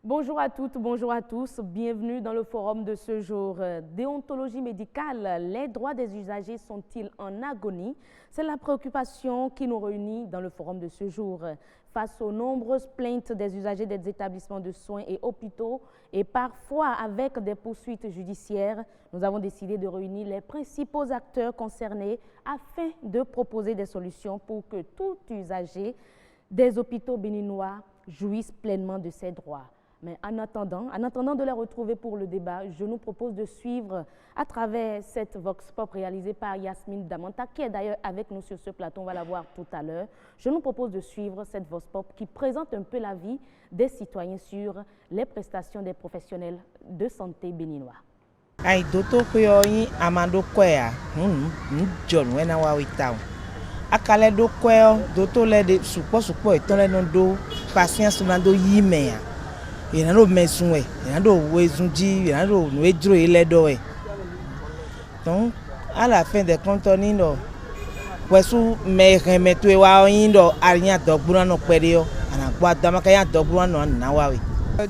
Bonjour à toutes, bonjour à tous. Bienvenue dans le forum de ce jour. Déontologie médicale, les droits des usagers sont-ils en agonie? C'est la préoccupation qui nous réunit dans le forum de ce jour. Face aux nombreuses plaintes des usagers des établissements de soins et hôpitaux et parfois avec des poursuites judiciaires, nous avons décidé de réunir les principaux acteurs concernés afin de proposer des solutions pour que tout usager des hôpitaux béninois jouisse pleinement de ses droits. Mais en attendant de les retrouver pour le débat, je nous propose de suivre à travers cette Vox Pop réalisée par Yasmine Damanta, qui est d'ailleurs avec nous sur ce plateau, on va la voir tout à l'heure. Je nous propose de suivre cette Vox Pop qui présente un peu la vie des citoyens sur les prestations des professionnels de santé béninois. Ai doto kuyoyi amando kwea John wena wa witao akale do kweo doto le de supo eton le no do patience na do yimea ina do mesunwe ina do wezunji ina do nuejro ile do e donc à la fin des comptes ni no wesu me remeto e wa yin do ariyan dogbura no pere o ana gbo adamaka yan dogbura no na wa we.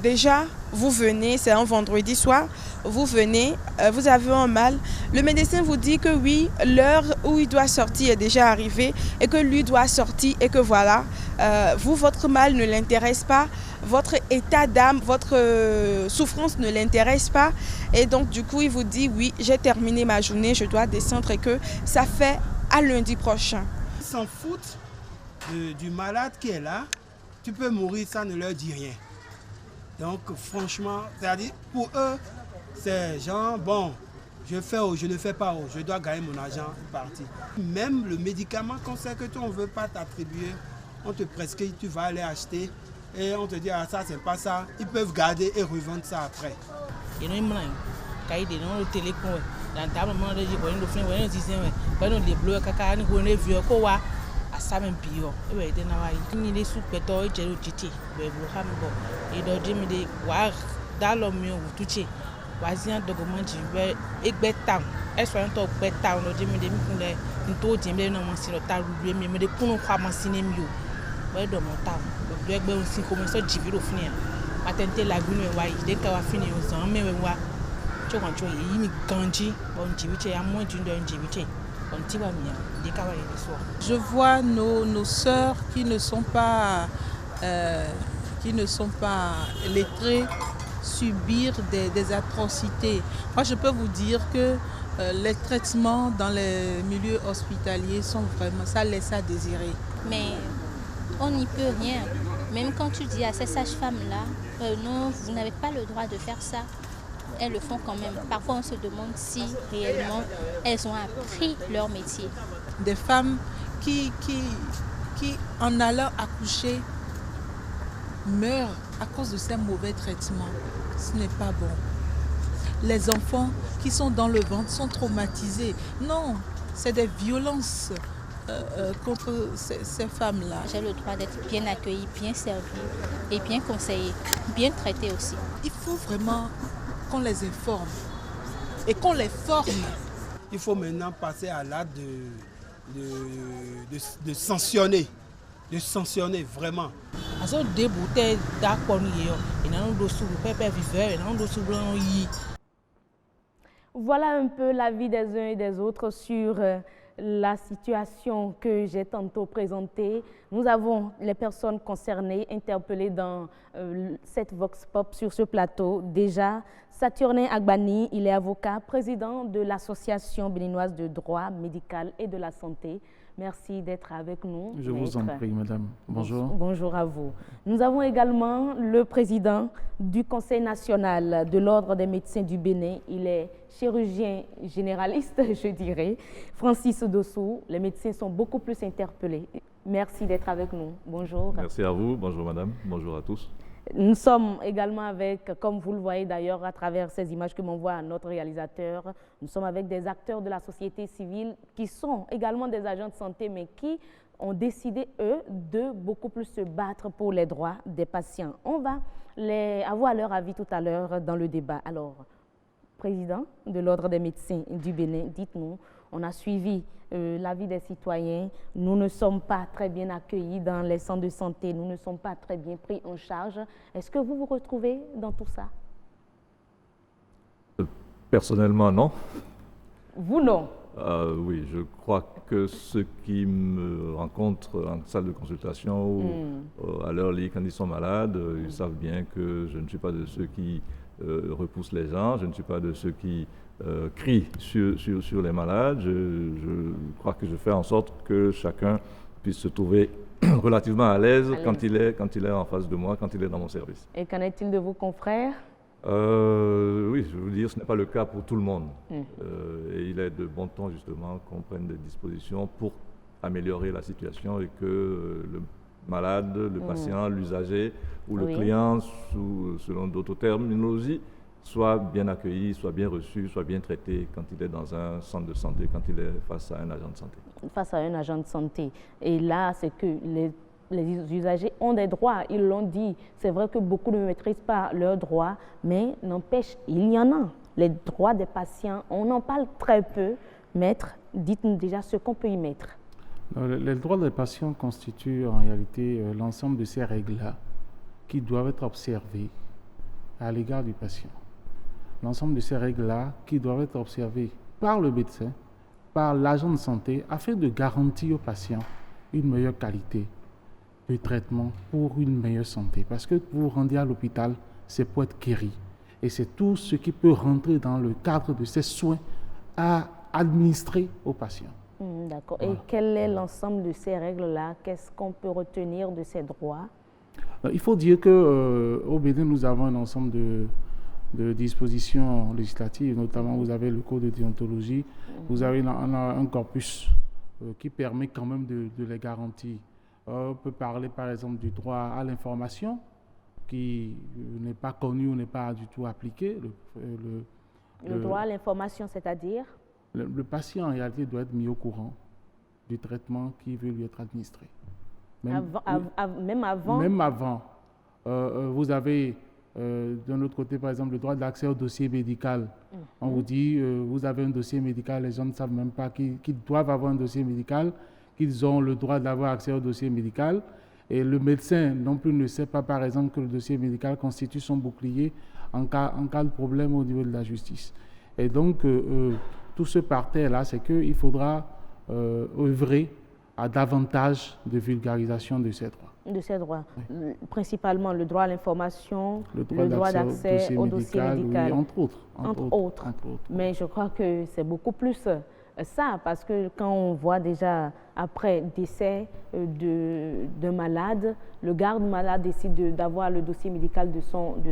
Déjà, vous venez, c'est un vendredi soir, vous venez, vous avez un mal. Le médecin vous dit que oui, l'heure où il doit sortir est déjà arrivée et que lui doit sortir et que voilà, vous, votre mal ne l'intéresse pas, votre état d'âme, votre souffrance ne l'intéresse pas. Et donc, du coup, il vous dit oui, j'ai terminé ma journée, je dois descendre et que ça fait à lundi prochain. Ils s'en foutent du malade qui est là. Tu peux mourir, ça ne leur dit rien. Donc franchement, c'est-à-dire pour eux, c'est genre, bon, je fais ou je ne fais pas, je dois gagner mon argent, parti. Même le médicament qu'on sait que toi on ne veut pas t'attribuer, on te prescrit, tu vas aller acheter et on te dit, ah ça c'est pas ça, ils peuvent garder et revendre ça après. Asamen bio ewe de na wa ni le supeto e jero jiti be blo ham bo e do jimi de wa dalo mi o tuche wa zian dogomanji be egbe town e so en to gbe town do jimi de mi kunle nto jimi na mo si lo ta ruwe mi me de kunu kwa mo sine mi o we do mo town do egbe on si ko mo so jibi do funi a patente la gunu e wa yi de ka wa fini o san me we wa chokancho yi mi ganji bon jibi che ya mo ju ndo jibi che. Je vois nos sœurs qui ne sont pas lettrées subir des atrocités. Moi, je peux vous dire que les traitements dans les milieux hospitaliers sont vraiment, ça laisse à désirer. Mais on n'y peut rien. Même quand tu dis à ces sages-femmes-là, non, vous n'avez pas le droit de faire ça. Elles le font quand même. Parfois, on se demande si réellement elles ont appris leur métier. Des femmes qui en allant accoucher, meurent à cause de ces mauvais traitements. Ce n'est pas bon. Les enfants qui sont dans le ventre sont traumatisés. Non, c'est des violences contre ces femmes-là. J'ai le droit d'être bien accueillie, bien servie et bien conseillée, bien traitée aussi. Il faut vraiment qu'on les informe et qu'on les forme. Il faut maintenant passer à l'acte de sanctionner. De sanctionner vraiment. Voilà un peu l'avis des uns et des autres sur la situation que j'ai tantôt présentée. Nous avons les personnes concernées, interpellées dans cette Vox Pop sur ce plateau. Déjà, Saturnin Agbani, il est avocat, président de l'Association béninoise de droit médical et de la santé. Merci d'être avec nous. Je vous en prie, madame. Bonjour. Bonjour à vous. Nous avons également le président du Conseil national de l'Ordre des médecins du Bénin. Il est chirurgien généraliste, je dirais, Francis Dossou. Les médecins sont beaucoup plus interpellés. Merci d'être avec nous. Bonjour. Merci à vous. Bonjour, madame. Bonjour à tous. Nous sommes également avec, comme vous le voyez d'ailleurs à travers ces images que m'envoie notre réalisateur, nous sommes avec des acteurs de la société civile qui sont également des agents de santé, mais qui ont décidé, eux, de beaucoup plus se battre pour les droits des patients. On va avoir leur avis tout à l'heure dans le débat. Alors, président de l'Ordre des médecins du Bénin, dites-nous, On a suivi l'avis des citoyens. Nous ne sommes pas très bien accueillis dans les centres de santé. Nous ne sommes pas très bien pris en charge. Est-ce que vous vous retrouvez dans tout ça? Personnellement, non. Vous, non? Oui, je crois que ceux qui me rencontrent en salle de consultation ou à leur lit quand ils sont malades, ils savent bien que je ne suis pas de ceux qui repoussent les gens, je ne suis pas de ceux qui crient sur les malades. Je crois que je fais en sorte que chacun puisse se trouver relativement à l'aise quand il est en face de moi, quand il est dans mon service. Et qu'en est-il de vos confrères? Oui, je veux vous dire, ce n'est pas le cas pour tout le monde. Et il est de bon ton, justement, qu'on prenne des dispositions pour améliorer la situation et que le malade, le patient, l'usager ou le client, selon d'autres terminologies, soit bien accueilli, soit bien reçu, soit bien traité quand il est dans un centre de santé, quand il est face à un agent de santé. Face à un agent de santé. Et là, c'est que les usagers ont des droits, ils l'ont dit. C'est vrai que beaucoup ne maîtrisent pas leurs droits, mais n'empêche, il y en a. Les droits des patients, on en parle très peu. Maître, dites-nous déjà ce qu'on peut y mettre. Les droits des patients constituent en réalité l'ensemble de ces règles-là qui doivent être observées à l'égard du patient. L'ensemble de ces règles-là qui doivent être observées par le médecin, par l'agent de santé, afin de garantir au patient une meilleure qualité de traitement pour une meilleure santé. Parce que vous vous rendez à l'hôpital, c'est pour être guéri. Et c'est tout ce qui peut rentrer dans le cadre de ces soins à administrer aux patients. D'accord. Voilà. Et quel est l'ensemble de ces règles-là? Qu'est-ce qu'on peut retenir de ces droits? Il faut dire qu'au Bénin, nous avons un ensemble de dispositions législatives, notamment vous avez le code de déontologie, vous avez un corpus qui permet quand même de les garantir. On peut parler par exemple du droit à l'information qui n'est pas connu ou n'est pas du tout appliqué. Le droit à l'information, c'est-à-dire? Le patient en réalité doit être mis au courant du traitement qui veut lui être administré. Même avant? Même avant. Vous avez d'un autre côté par exemple le droit d'accès au dossier médical. On vous dit vous avez un dossier médical, les gens ne savent même pas qu'ils doivent avoir un dossier médical, qu'ils ont le droit d'avoir accès au dossier médical. Et le médecin non plus ne sait pas, par exemple, que le dossier médical constitue son bouclier en cas de problème au niveau de la justice. Et donc, tout ce parterre-là, c'est qu'il faudra œuvrer à davantage de vulgarisation de ces droits. De ces droits. Oui. Principalement le droit à l'information, le droit d'accès au dossier médical. Oui, entre autres. Mais je crois que c'est beaucoup plus ça, parce que quand on voit déjà après décès d'un malade, le garde-malade décide d'avoir le dossier médical de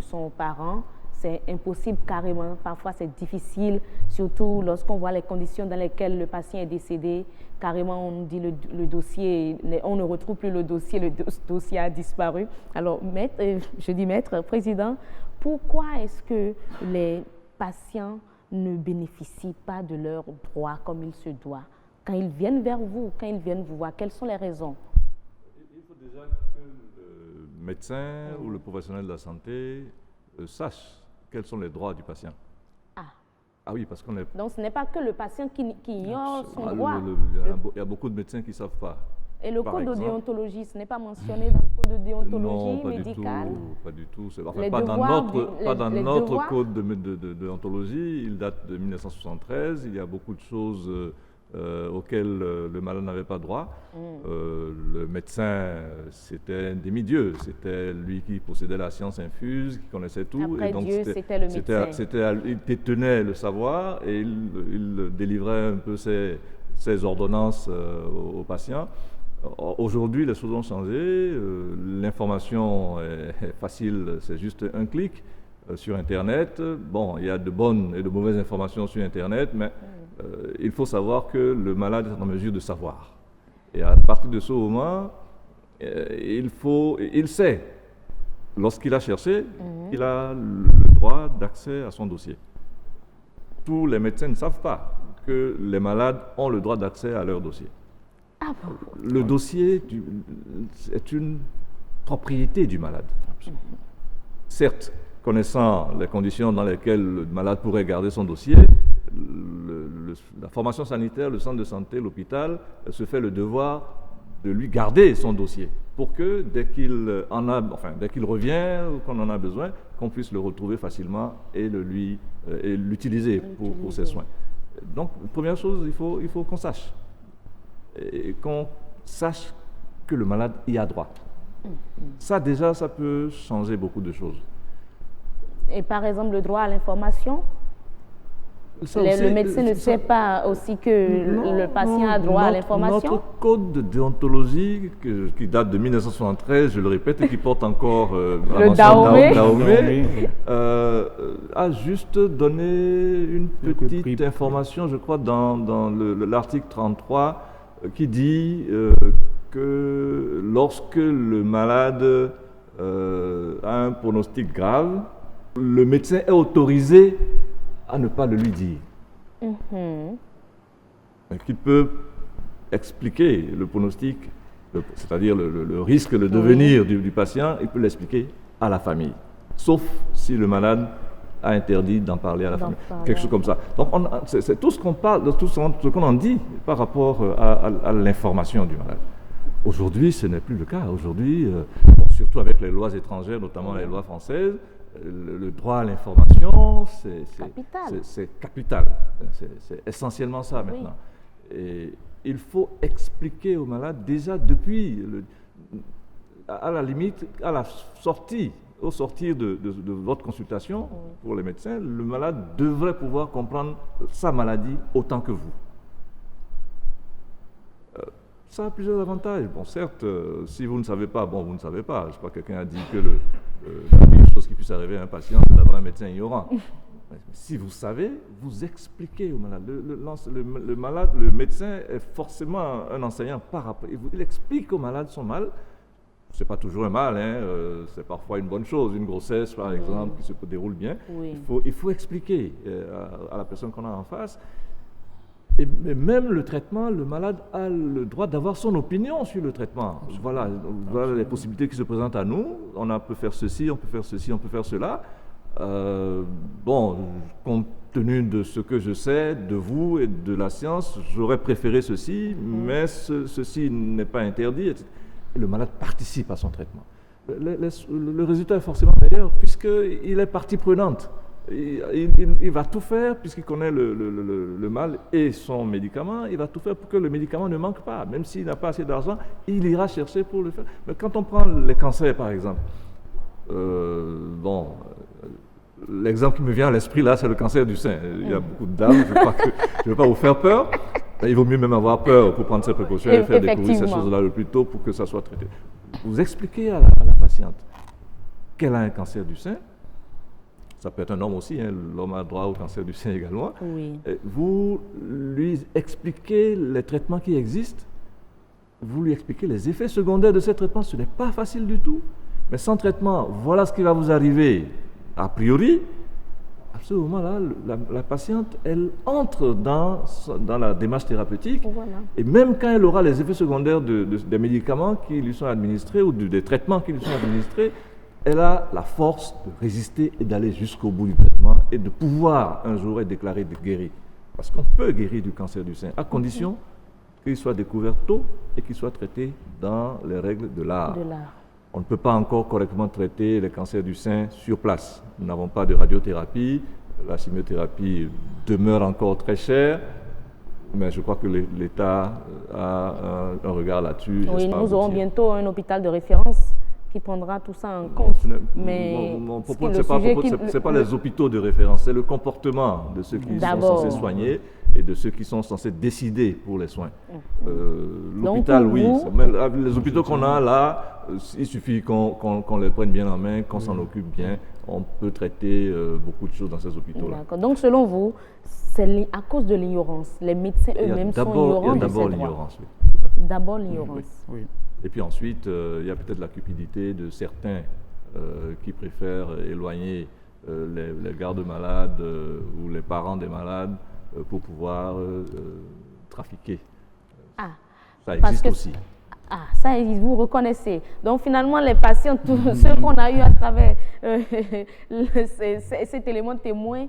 son parent. C'est impossible carrément, parfois c'est difficile, surtout lorsqu'on voit les conditions dans lesquelles le patient est décédé. Carrément, on dit le dossier, on ne retrouve plus le dossier a disparu. Alors, maître, président, pourquoi est-ce que les patients ne bénéficient pas de leurs droits comme il se doit? Quand ils viennent vers vous, quand ils viennent vous voir, quelles sont les raisons? Il faut déjà que le médecin ou le professionnel de la santé sache quels sont les droits du patient. Ah oui, parce qu'on est... Donc ce n'est pas que le patient qui ignore son droit. Il y a beaucoup de médecins qui ne savent pas. Et le code de déontologie, ce n'est pas mentionné dans le code de déontologie médicale? Non, pas du tout. Enfin, pas dans notre code de déontologie. Il date de 1973. Il y a beaucoup de choses auxquelles le malade n'avait pas droit. Le médecin, c'était un demi-dieu. C'était lui qui possédait la science infuse, qui connaissait tout. Après et donc Dieu, c'était le médecin. Il détenait le savoir et il délivrait un peu ses ordonnances aux patients. Aujourd'hui, les choses ont changé. L'information est facile, c'est juste un clic sur Internet. Bon, il y a de bonnes et de mauvaises informations sur Internet, mais il faut savoir que le malade est en mesure de savoir. Et à partir de ce moment, il sait, lorsqu'il a cherché, il a le droit d'accès à son dossier. Tous les médecins ne savent pas que les malades ont le droit d'accès à leur dossier. Ah bon? Le dossier est une propriété du malade. Certes, connaissant les conditions dans lesquelles le malade pourrait garder son dossier, le la formation sanitaire, le centre de santé, l'hôpital, se fait le devoir de lui garder son dossier pour que dès qu'il revient ou qu'on en a besoin, qu'on puisse le retrouver facilement et l'utiliser pour ses soins. Donc, première chose, il faut qu'on sache. Et qu'on sache que le malade y a droit. Ça, déjà, ça peut changer beaucoup de choses. Et par exemple, le droit à l'information, le médecin ne sait pas aussi que le patient a droit à l'information? Notre code de déontologie, qui date de 1973, je le répète, et qui porte encore le Dahomey, a juste donné une petite information, je crois, dans l'article 33, qui dit que lorsque le malade a un pronostic grave, le médecin est autorisé à ne pas le lui dire. Il peut expliquer le pronostic, c'est-à-dire le risque, le devenir du patient, il peut l'expliquer à la famille, sauf si le malade a interdit d'en parler à la famille, quelque chose comme ça. Donc c'est tout ce qu'on parle, tout ce qu'on en dit par rapport à l'information du malade. Aujourd'hui, ce n'est plus le cas. Aujourd'hui, surtout avec les lois étrangères, notamment les lois françaises, le droit à l'information, c'est capital. C'est essentiellement ça maintenant. Et il faut expliquer au malade déjà depuis, à la limite, au sortir de votre consultation pour les médecins, le malade devrait pouvoir comprendre sa maladie autant que vous. Ça a plusieurs avantages. Bon, certes, si vous ne savez pas, vous ne savez pas. Je crois que quelqu'un a dit que la pire chose qui puisse arriver à un patient, c'est d'avoir un médecin ignorant. Si vous savez, vous expliquez au malade. Le médecin est forcément un enseignant par rapport. Il explique au malade son mal. Ce n'est pas toujours un mal, c'est parfois une bonne chose. Une grossesse, par exemple, qui se déroule bien. Il faut expliquer à la personne qu'on a en face. Et même le traitement, le malade a le droit d'avoir son opinion sur le traitement. Voilà les possibilités qui se présentent à nous. On peut faire ceci, on peut faire ceci, on peut faire cela. Compte tenu de ce que je sais de vous et de la science, j'aurais préféré ceci, mais ceci n'est pas interdit. Etc. Et le malade participe à son traitement. Le résultat est forcément meilleur puisqu'il est partie prenante. Il va tout faire, puisqu'il connaît le mal et son médicament, il va tout faire pour que le médicament ne manque pas. Même s'il n'a pas assez d'argent, il ira chercher pour le faire. Mais quand on prend les cancers, par exemple, l'exemple qui me vient à l'esprit là, c'est le cancer du sein. Il y a beaucoup de dames, je ne veux pas vous faire peur. Il vaut mieux même avoir peur pour prendre ses précautions et faire découvrir ces choses-là le plus tôt pour que ça soit traité. Vous expliquez à la patiente qu'elle a un cancer du sein. Ça peut être un homme aussi, l'homme a droit au cancer du sein également. Vous lui expliquez les traitements qui existent, vous lui expliquez les effets secondaires de ces traitements. Ce n'est pas facile du tout. Mais sans traitement, voilà ce qui va vous arriver a priori. À ce moment-là, la patiente, elle entre dans la démarche thérapeutique. Et même quand elle aura les effets secondaires des médicaments qui lui sont administrés ou des traitements qui lui sont administrés, elle a la force de résister et d'aller jusqu'au bout du traitement et de pouvoir un jour être déclarée guérie. Parce qu'on peut guérir du cancer du sein, à condition qu'il soit découvert tôt et qu'il soit traité dans les règles de l'art. On ne peut pas encore correctement traiter les cancers du sein sur place. Nous n'avons pas de radiothérapie, la chimiothérapie demeure encore très chère, mais je crois que l'État a un regard là-dessus. Oui, nous aurons bientôt un hôpital de référence qui prendra tout ça en compte. Mon propos, ce n'est pas les hôpitaux de référence, c'est le comportement de ceux qui sont censés soigner et de ceux qui sont censés décider pour les soins. L'hôpital, oui. Mais les hôpitaux qu'on a là, il suffit qu'on les prenne bien en main, qu'on s'en occupe bien. On peut traiter beaucoup de choses dans ces hôpitaux-là. D'accord. Donc, selon vous, c'est à cause de l'ignorance. Les médecins eux-mêmes sont ignorants de ces droits. D'abord l'ignorance, oui. D'abord l'ignorance. Oui. Et puis ensuite, il y a peut-être la cupidité de certains qui préfèrent éloigner les gardes-malades ou les parents des malades pour pouvoir trafiquer. Ça existe aussi. Ça, vous reconnaissez. Donc finalement, les patients, tous ceux qu'on a eu à travers cet élément témoin,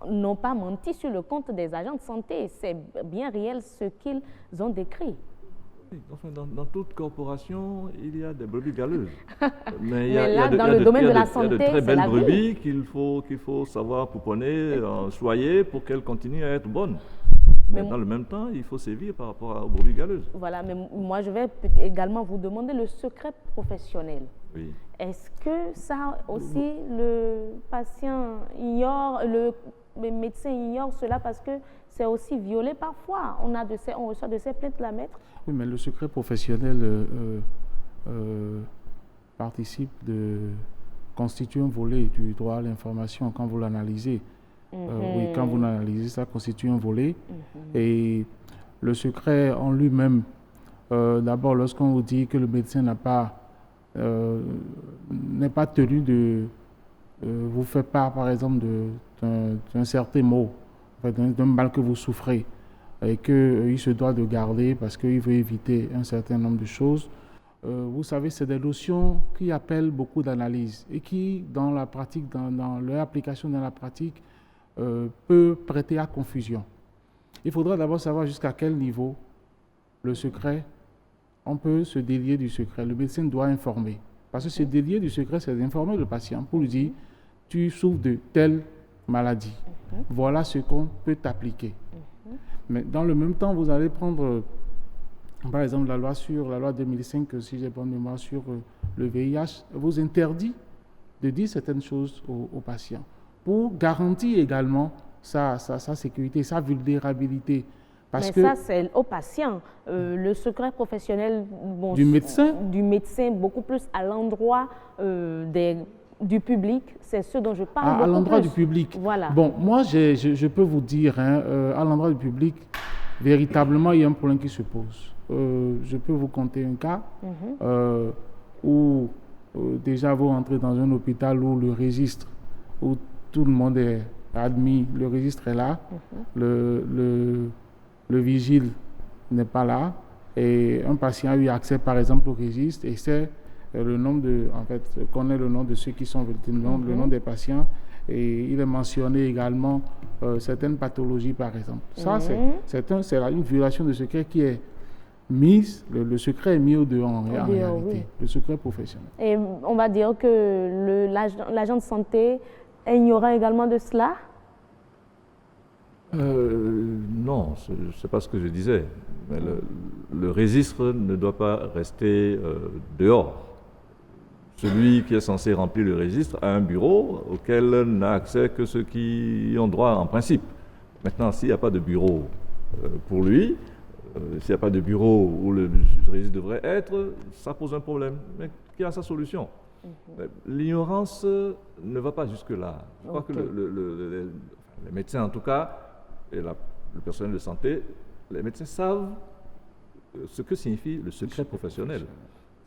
n'ont pas menti sur le compte des agents de santé. C'est bien réel ce qu'ils ont décrit. Enfin, dans toute corporation, il y a des brebis galeuses. Mais dans le domaine de la santé, il y a de très belles brebis qu'il faut savoir pouponner, choyer pour qu'elles continuent à être bonnes. Mais dans le même temps, il faut sévir par rapport aux brebis galeuses. Voilà, mais moi je vais également vous demander le secret professionnel. Oui. Est-ce que ça aussi, le patient ignore, le médecin ignore cela parce que c'est aussi violé parfois? On reçoit de ces plaintes, la maître? Oui, mais le secret professionnel constitue un volet du droit à l'information quand vous l'analysez. Oui, quand vous l'analysez, ça constitue un volet. Et le secret en lui-même, d'abord, lorsqu'on vous dit que le médecin n'est pas tenu de vous faire part, par exemple, d'un certain mot, d'un mal que vous souffrez, et qu'il se doit de garder parce qu'il veut éviter un certain nombre de choses. Vous savez, c'est des notions qui appellent beaucoup d'analyse et qui, dans la pratique, dans leur application dans la pratique, peut prêter à confusion. Il faudra d'abord savoir jusqu'à quel niveau le secret, on peut se délier du secret. Le médecin doit informer. Parce que se délier du secret, c'est d'informer le patient pour lui dire « tu souffres de telle maladie, voilà ce qu'on peut t'appliquer ». Mais dans le même temps, vous allez prendre, par exemple, la loi 2005, si j'ai bonne mémoire, sur le VIH, vous interdit de dire certaines choses aux patients pour garantir également sa sécurité, sa vulnérabilité. Mais ça, c'est au patient. Le secret professionnel du médecin, beaucoup plus à l'endroit du public, c'est ce dont je parle. À l'endroit du public. Voilà. Bon, moi, je peux vous dire, à l'endroit du public, véritablement, il y a un problème qui se pose. Je peux vous conter un cas où déjà vous entrez dans un hôpital où le registre, où tout le monde est admis, le registre est là, le vigile n'est pas là, et un patient a eu accès, par exemple, au registre, et c'est le nombre connaît le nom de ceux qui sont le nom des patients, et il est mentionné également certaines pathologies, par exemple. Ça, c'est une violation de secret qui est mise, le secret est mis au dehors en réalité, oui. Le secret professionnel. Et on va dire que l'agent de santé est ignorant également de cela? Non, ce n'est pas ce que je disais. Mais le registre ne doit pas rester dehors. Celui qui est censé remplir le registre a un bureau auquel n'a accès que ceux qui y ont droit en principe. Maintenant, s'il n'y a pas de bureau pour lui, s'il n'y a pas de bureau où le registre devrait être, ça pose un problème, mais qui a sa solution. L'ignorance ne va pas jusque-là. Je crois que les médecins, en tout cas, et le personnel de santé, les médecins savent ce que signifie le secret professionnel.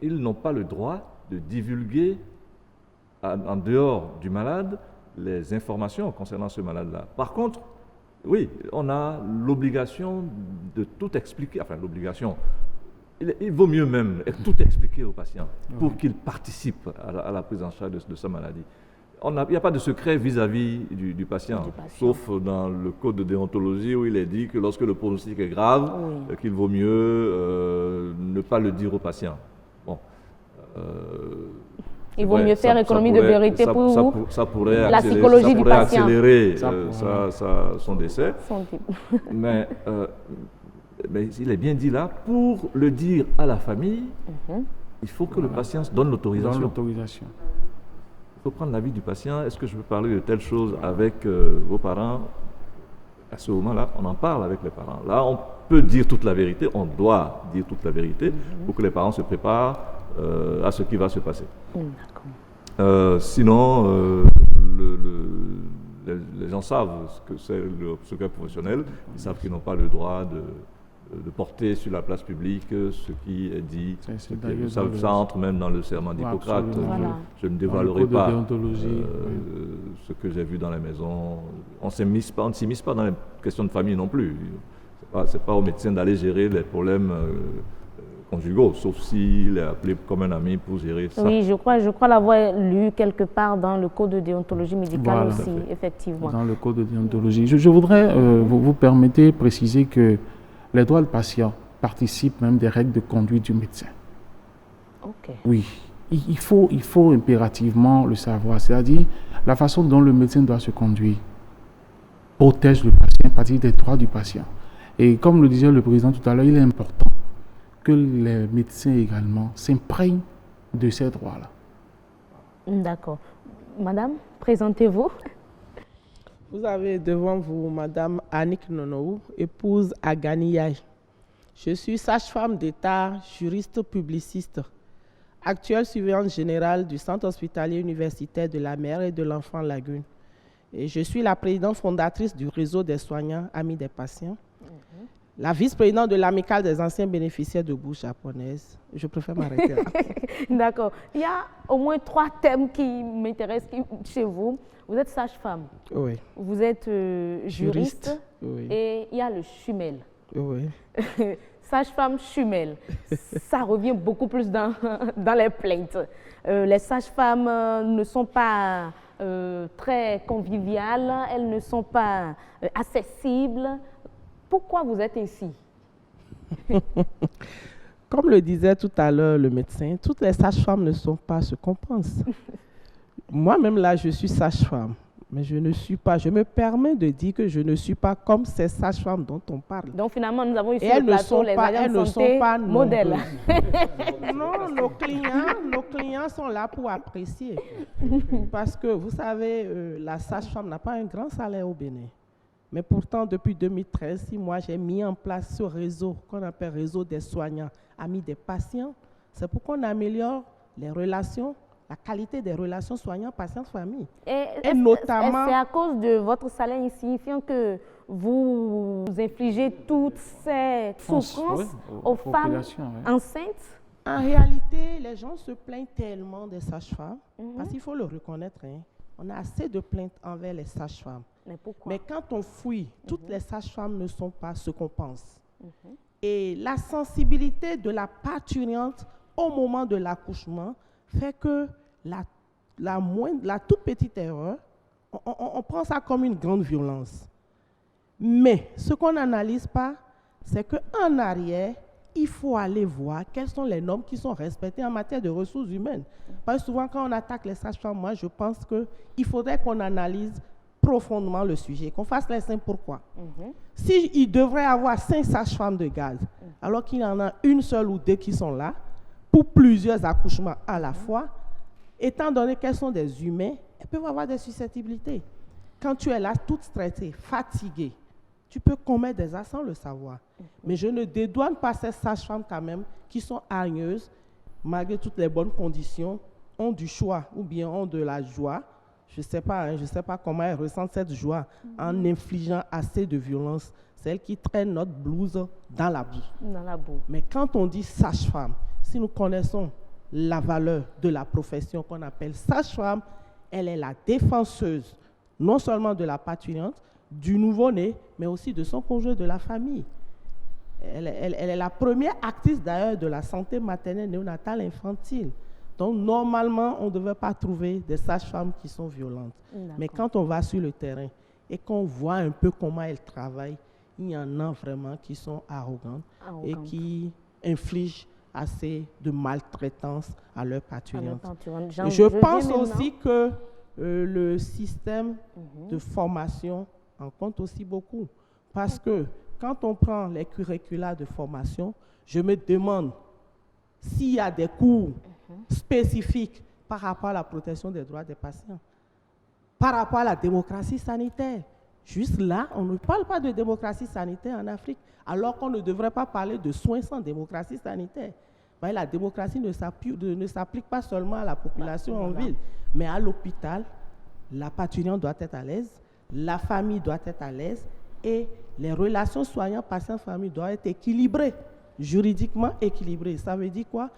Ils n'ont pas le droit de divulguer en dehors du malade les informations concernant ce malade-là. Par contre, oui, on a l'obligation de tout expliquer, enfin l'obligation, il vaut mieux même tout expliquer au patient pour qu'il participe à la prise en charge de sa maladie. Il n'y a pas de secret vis-à-vis du patient, sauf dans le code de déontologie où il est dit que lorsque le pronostic est grave, qu'il vaut mieux ne pas le dire au patient. Bon. Il vaut mieux faire économie de vérité pour vous. Ça pourrait la psychologie du patient. Accélérer son décès. Mais il est bien dit là, pour le dire à la famille, il faut que le patient donne l'autorisation. Il faut prendre l'avis du patient. Est-ce que je peux parler de telle chose avec vos parents? À ce moment-là, on en parle avec les parents. Là, on peut dire toute la vérité, on doit dire toute la vérité pour que les parents se préparent à ce qui va se passer. Sinon, les gens savent ce que c'est le secret professionnel. Ils savent qu'ils n'ont pas le droit de porter sur la place publique ce qui est dit. Ça entre même dans le serment d'Hippocrate. Je ne dévoilerai pas ce que j'ai vu dans la maison. On ne s'immisce pas dans les questions de famille non plus. Ce n'est pas aux médecins d'aller gérer les problèmes conjugaux, sauf s'il est appelé comme un ami pour gérer ça. Oui, je crois l'avoir lu quelque part dans le code de déontologie médicale aussi, effectivement. Dans le code de déontologie. Je voudrais, vous permettez, préciser que les droits de patient participent même des règles de conduite du médecin. Ok. Oui, il faut impérativement le savoir, c'est-à-dire la façon dont le médecin doit se conduire protège le patient à partir des droits du patient. Et comme le disait le président tout à l'heure, il est important que les médecins également s'imprègnent de ces droits-là. D'accord. Madame, présentez-vous. Vous avez devant vous Madame Annick Nonou, épouse Agani Yaye. Je suis sage-femme d'État, juriste publiciste, actuelle surveillante générale du Centre hospitalier universitaire de la mère et de l'enfant Lagune. Et je suis la présidente fondatrice du réseau des soignants Amis des patients, la vice-présidente de l'amicale des anciens bénéficiaires de bourse japonaise. Je préfère m'arrêter là. D'accord. Il y a au moins 3 thèmes qui m'intéressent chez vous. Vous êtes sage-femme. Oui. Vous êtes juriste. Oui. Et il y a le chumel. Oui. Sage-femme chumel. Ça revient beaucoup plus dans les plaintes. Les sages-femmes ne sont pas très conviviales, elles ne sont pas accessibles. Pourquoi vous êtes ainsi? Comme le disait tout à l'heure le médecin, toutes les sages-femmes ne sont pas ce qu'on pense. Moi-même là, je suis sage-femme, mais je me permets de dire que je ne suis pas comme ces sages-femmes dont on parle. Donc finalement, nous avons ici le plateau, les agents de santé modèles. Non, nos clients sont là pour apprécier. Parce que vous savez, la sage-femme n'a pas un grand salaire au Bénin. Mais pourtant, depuis 2013, si moi j'ai mis en place ce réseau qu'on appelle réseau des soignants, amis des patients, c'est pour qu'on améliore les relations, la qualité des relations soignants-patients-famille. Et notamment, c'est à cause de votre salaire insignifiant que vous infligez toutes ces souffrances aux femmes enceintes? En réalité, les gens se plaignent tellement des sages-femmes, parce qu'il faut le reconnaître, hein, on a assez de plaintes envers les sages-femmes. Mais pourquoi? Mais quand on fouille, toutes les sages-femmes ne sont pas ce qu'on pense. Et la sensibilité de la parturiente au moment de l'accouchement fait que la toute petite erreur, on prend ça comme une grande violence. Mais ce qu'on n'analyse pas, c'est qu'en arrière, il faut aller voir quelles sont les normes qui sont respectées en matière de ressources humaines. Parce que souvent, quand on attaque les sages-femmes, moi, je pense qu'il faudrait qu'on analyse profondément le sujet, qu'on fasse les 5 pourquoi. S'il devrait avoir 5 sages-femmes de garde, alors qu'il y en a une seule ou 2 qui sont là, pour plusieurs accouchements à la fois, étant donné qu'elles sont des humains, elles peuvent avoir des susceptibilités. Quand tu es là, toute stressée, fatiguée, tu peux commettre des actes sans le savoir. Mais je ne dédouane pas ces sages-femmes quand même qui sont hargneuses, malgré toutes les bonnes conditions, ont du choix ou bien ont de la joie. Je ne sais pas comment elles ressentent cette joie en infligeant assez de violence. C'est elles qui traînent notre blouse dans la boue. Dans la boue. Mais quand on dit sage-femme, si nous connaissons la valeur de la profession qu'on appelle sage-femme, elle est la défenseuse non seulement de la parturiente, du nouveau-né, mais aussi de son conjoint, de la famille. Elle est la première actrice d'ailleurs de la santé maternelle, néonatale, infantile. Donc normalement, on ne devait pas trouver des sages-femmes qui sont violentes. Mais quand on va sur le terrain et qu'on voit un peu comment elles travaillent, il y en a vraiment qui sont arrogantes. Et qui infligent assez de maltraitance à leurs parturientes. Je pense aussi que le système de formation en compte aussi beaucoup. Parce que quand on prend les curricula de formation, je me demande s'il y a des cours spécifiques par rapport à la protection des droits des patients, par rapport à la démocratie sanitaire. Juste là, on ne parle pas de démocratie sanitaire en Afrique, alors qu'on ne devrait pas parler de soins sans démocratie sanitaire. La démocratie ne s'applique pas seulement à la population en ville, mais à l'hôpital, la parturiente doit être à l'aise, la famille doit être à l'aise et les relations soignants-patients-famille doivent être équilibrées, juridiquement équilibrées. Ça veut dire quoi?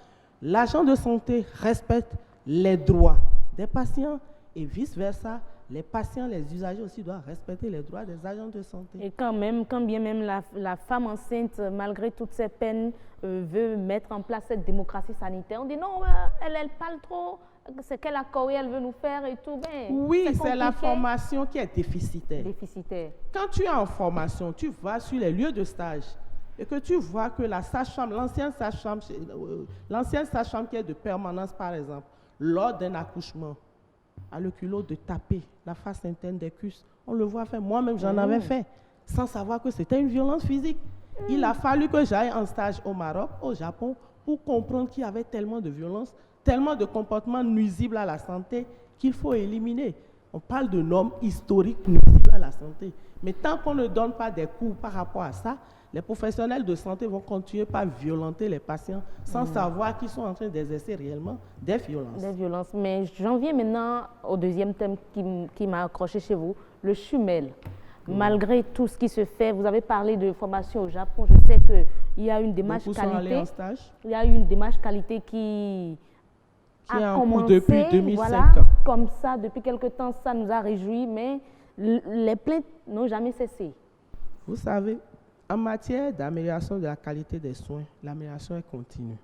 L'agent de santé respecte les droits des patients et vice-versa, les patients, les usagers aussi doivent respecter les droits des agents de santé. Et quand bien même la femme enceinte, malgré toutes ses peines, veut mettre en place cette démocratie sanitaire, on dit non, elle parle trop, c'est quel accord elle veut nous faire et tout. Ben, oui, c'est la formation qui est déficitaire. Quand tu es en formation, tu vas sur les lieux de stage et que tu vois que la sage-femme, l'ancienne sage-femme qui est de permanence, par exemple, lors d'un accouchement, a le culot de taper la face interne des cuisses. On le voit faire. Moi-même, j'en avais fait, sans savoir que c'était une violence physique. Il a fallu que j'aille en stage au Maroc, au Japon, pour comprendre qu'il y avait tellement de violence, tellement de comportements nuisibles à la santé qu'il faut éliminer. On parle de normes historiques nuisibles à la santé. Mais tant qu'on ne donne pas des cours par rapport à ça, les professionnels de santé vont continuer par violenter les patients sans savoir qu'ils sont en train d'exercer réellement des violences. Des violences. Mais j'en viens maintenant au deuxième thème qui m'a accroché chez vous, le CHUMEL. Malgré tout ce qui se fait, vous avez parlé de formation au Japon. Je sais qu'il y a une démarche qualité. Il y a une démarche qualité qui a commencé depuis 2005. Voilà, comme ça, depuis quelque temps, ça nous a réjouis, mais les plaintes n'ont jamais cessé. Vous savez, en matière d'amélioration de la qualité des soins, l'amélioration est continue.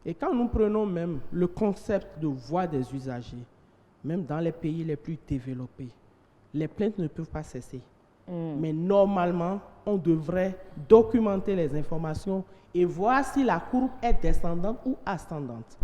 Et quand nous prenons même le concept de voix des usagers, même dans les pays les plus développés, les plaintes ne peuvent pas cesser. Mais normalement, on devrait documenter les informations et voir si la courbe est descendante ou ascendante.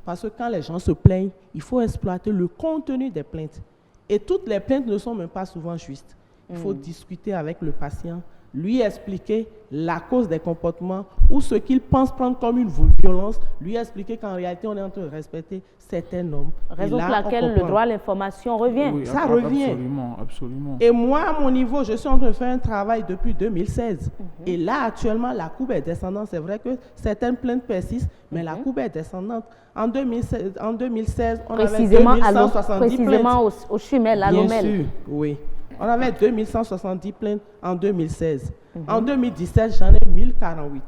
Parce que quand les gens se plaignent, il faut exploiter le contenu des plaintes. Et toutes les plaintes ne sont même pas souvent justes. Il faut discuter avec le patient, lui expliquer la cause des comportements ou ce qu'il pense prendre comme une violence, lui expliquer qu'en réalité, on est en train de respecter certaines normes. Raison pour laquelle le droit à l'information revient. Oui, ça revient. Absolument, absolument. Et moi, à mon niveau, je suis en train de faire un travail depuis 2016. Et là, actuellement, la courbe est descendante. C'est vrai que certaines plaintes persistent, mais la courbe est descendante. En 2016, on avait 2170 plaintes. Précisément au CHUMEL, à l'OMEL. Bien sûr, oui. On avait 2170 plaintes en 2016. En 2017, j'en ai 1048.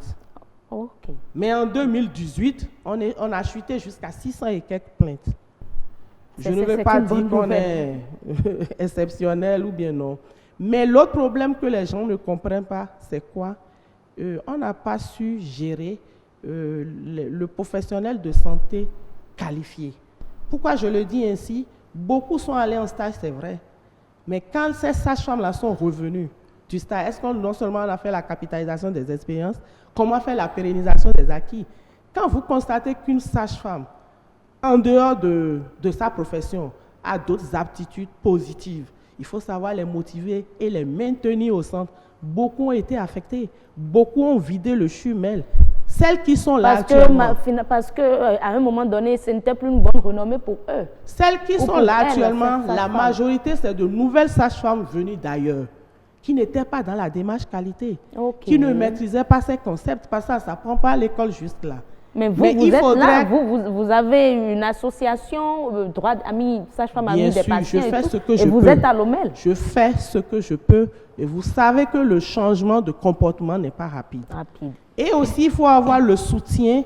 Okay. Mais en 2018, on a chuté jusqu'à 600 et quelques plaintes. Je ne veux pas dire qu'on est exceptionnel ou bien non. Mais l'autre problème que les gens ne comprennent pas, c'est quoi? On n'a pas su gérer le professionnel de santé qualifié. Pourquoi je le dis ainsi? Beaucoup sont allés en stage, c'est vrai. Mais quand ces sages-femmes-là sont revenues du stage, est-ce qu'on non seulement on a fait la capitalisation des expériences, comment faire la pérennisation des acquis? Quand vous constatez qu'une sage-femme, en dehors de sa profession, a d'autres aptitudes positives, il faut savoir les motiver et les maintenir au centre. Beaucoup ont été affectés, beaucoup ont vidé le CHUMEL. Celles qui sont là parce qu'à un moment donné, ce n'était plus une bonne renommée pour eux. Celles qui sont là actuellement, la majorité, c'est de nouvelles sages-femmes venues d'ailleurs, qui n'étaient pas dans la démarche qualité, qui ne maîtrisaient pas ces concepts, parce que ça ne s'apprend pas à l'école juste là. Mais vous êtes là, vous avez une association, droit amis, sage-femme amis des patients, je fais ce que je peux. Vous êtes à l'OMEL. Je fais ce que je peux, et vous savez que le changement de comportement n'est pas rapide. Et aussi, il faut avoir le soutien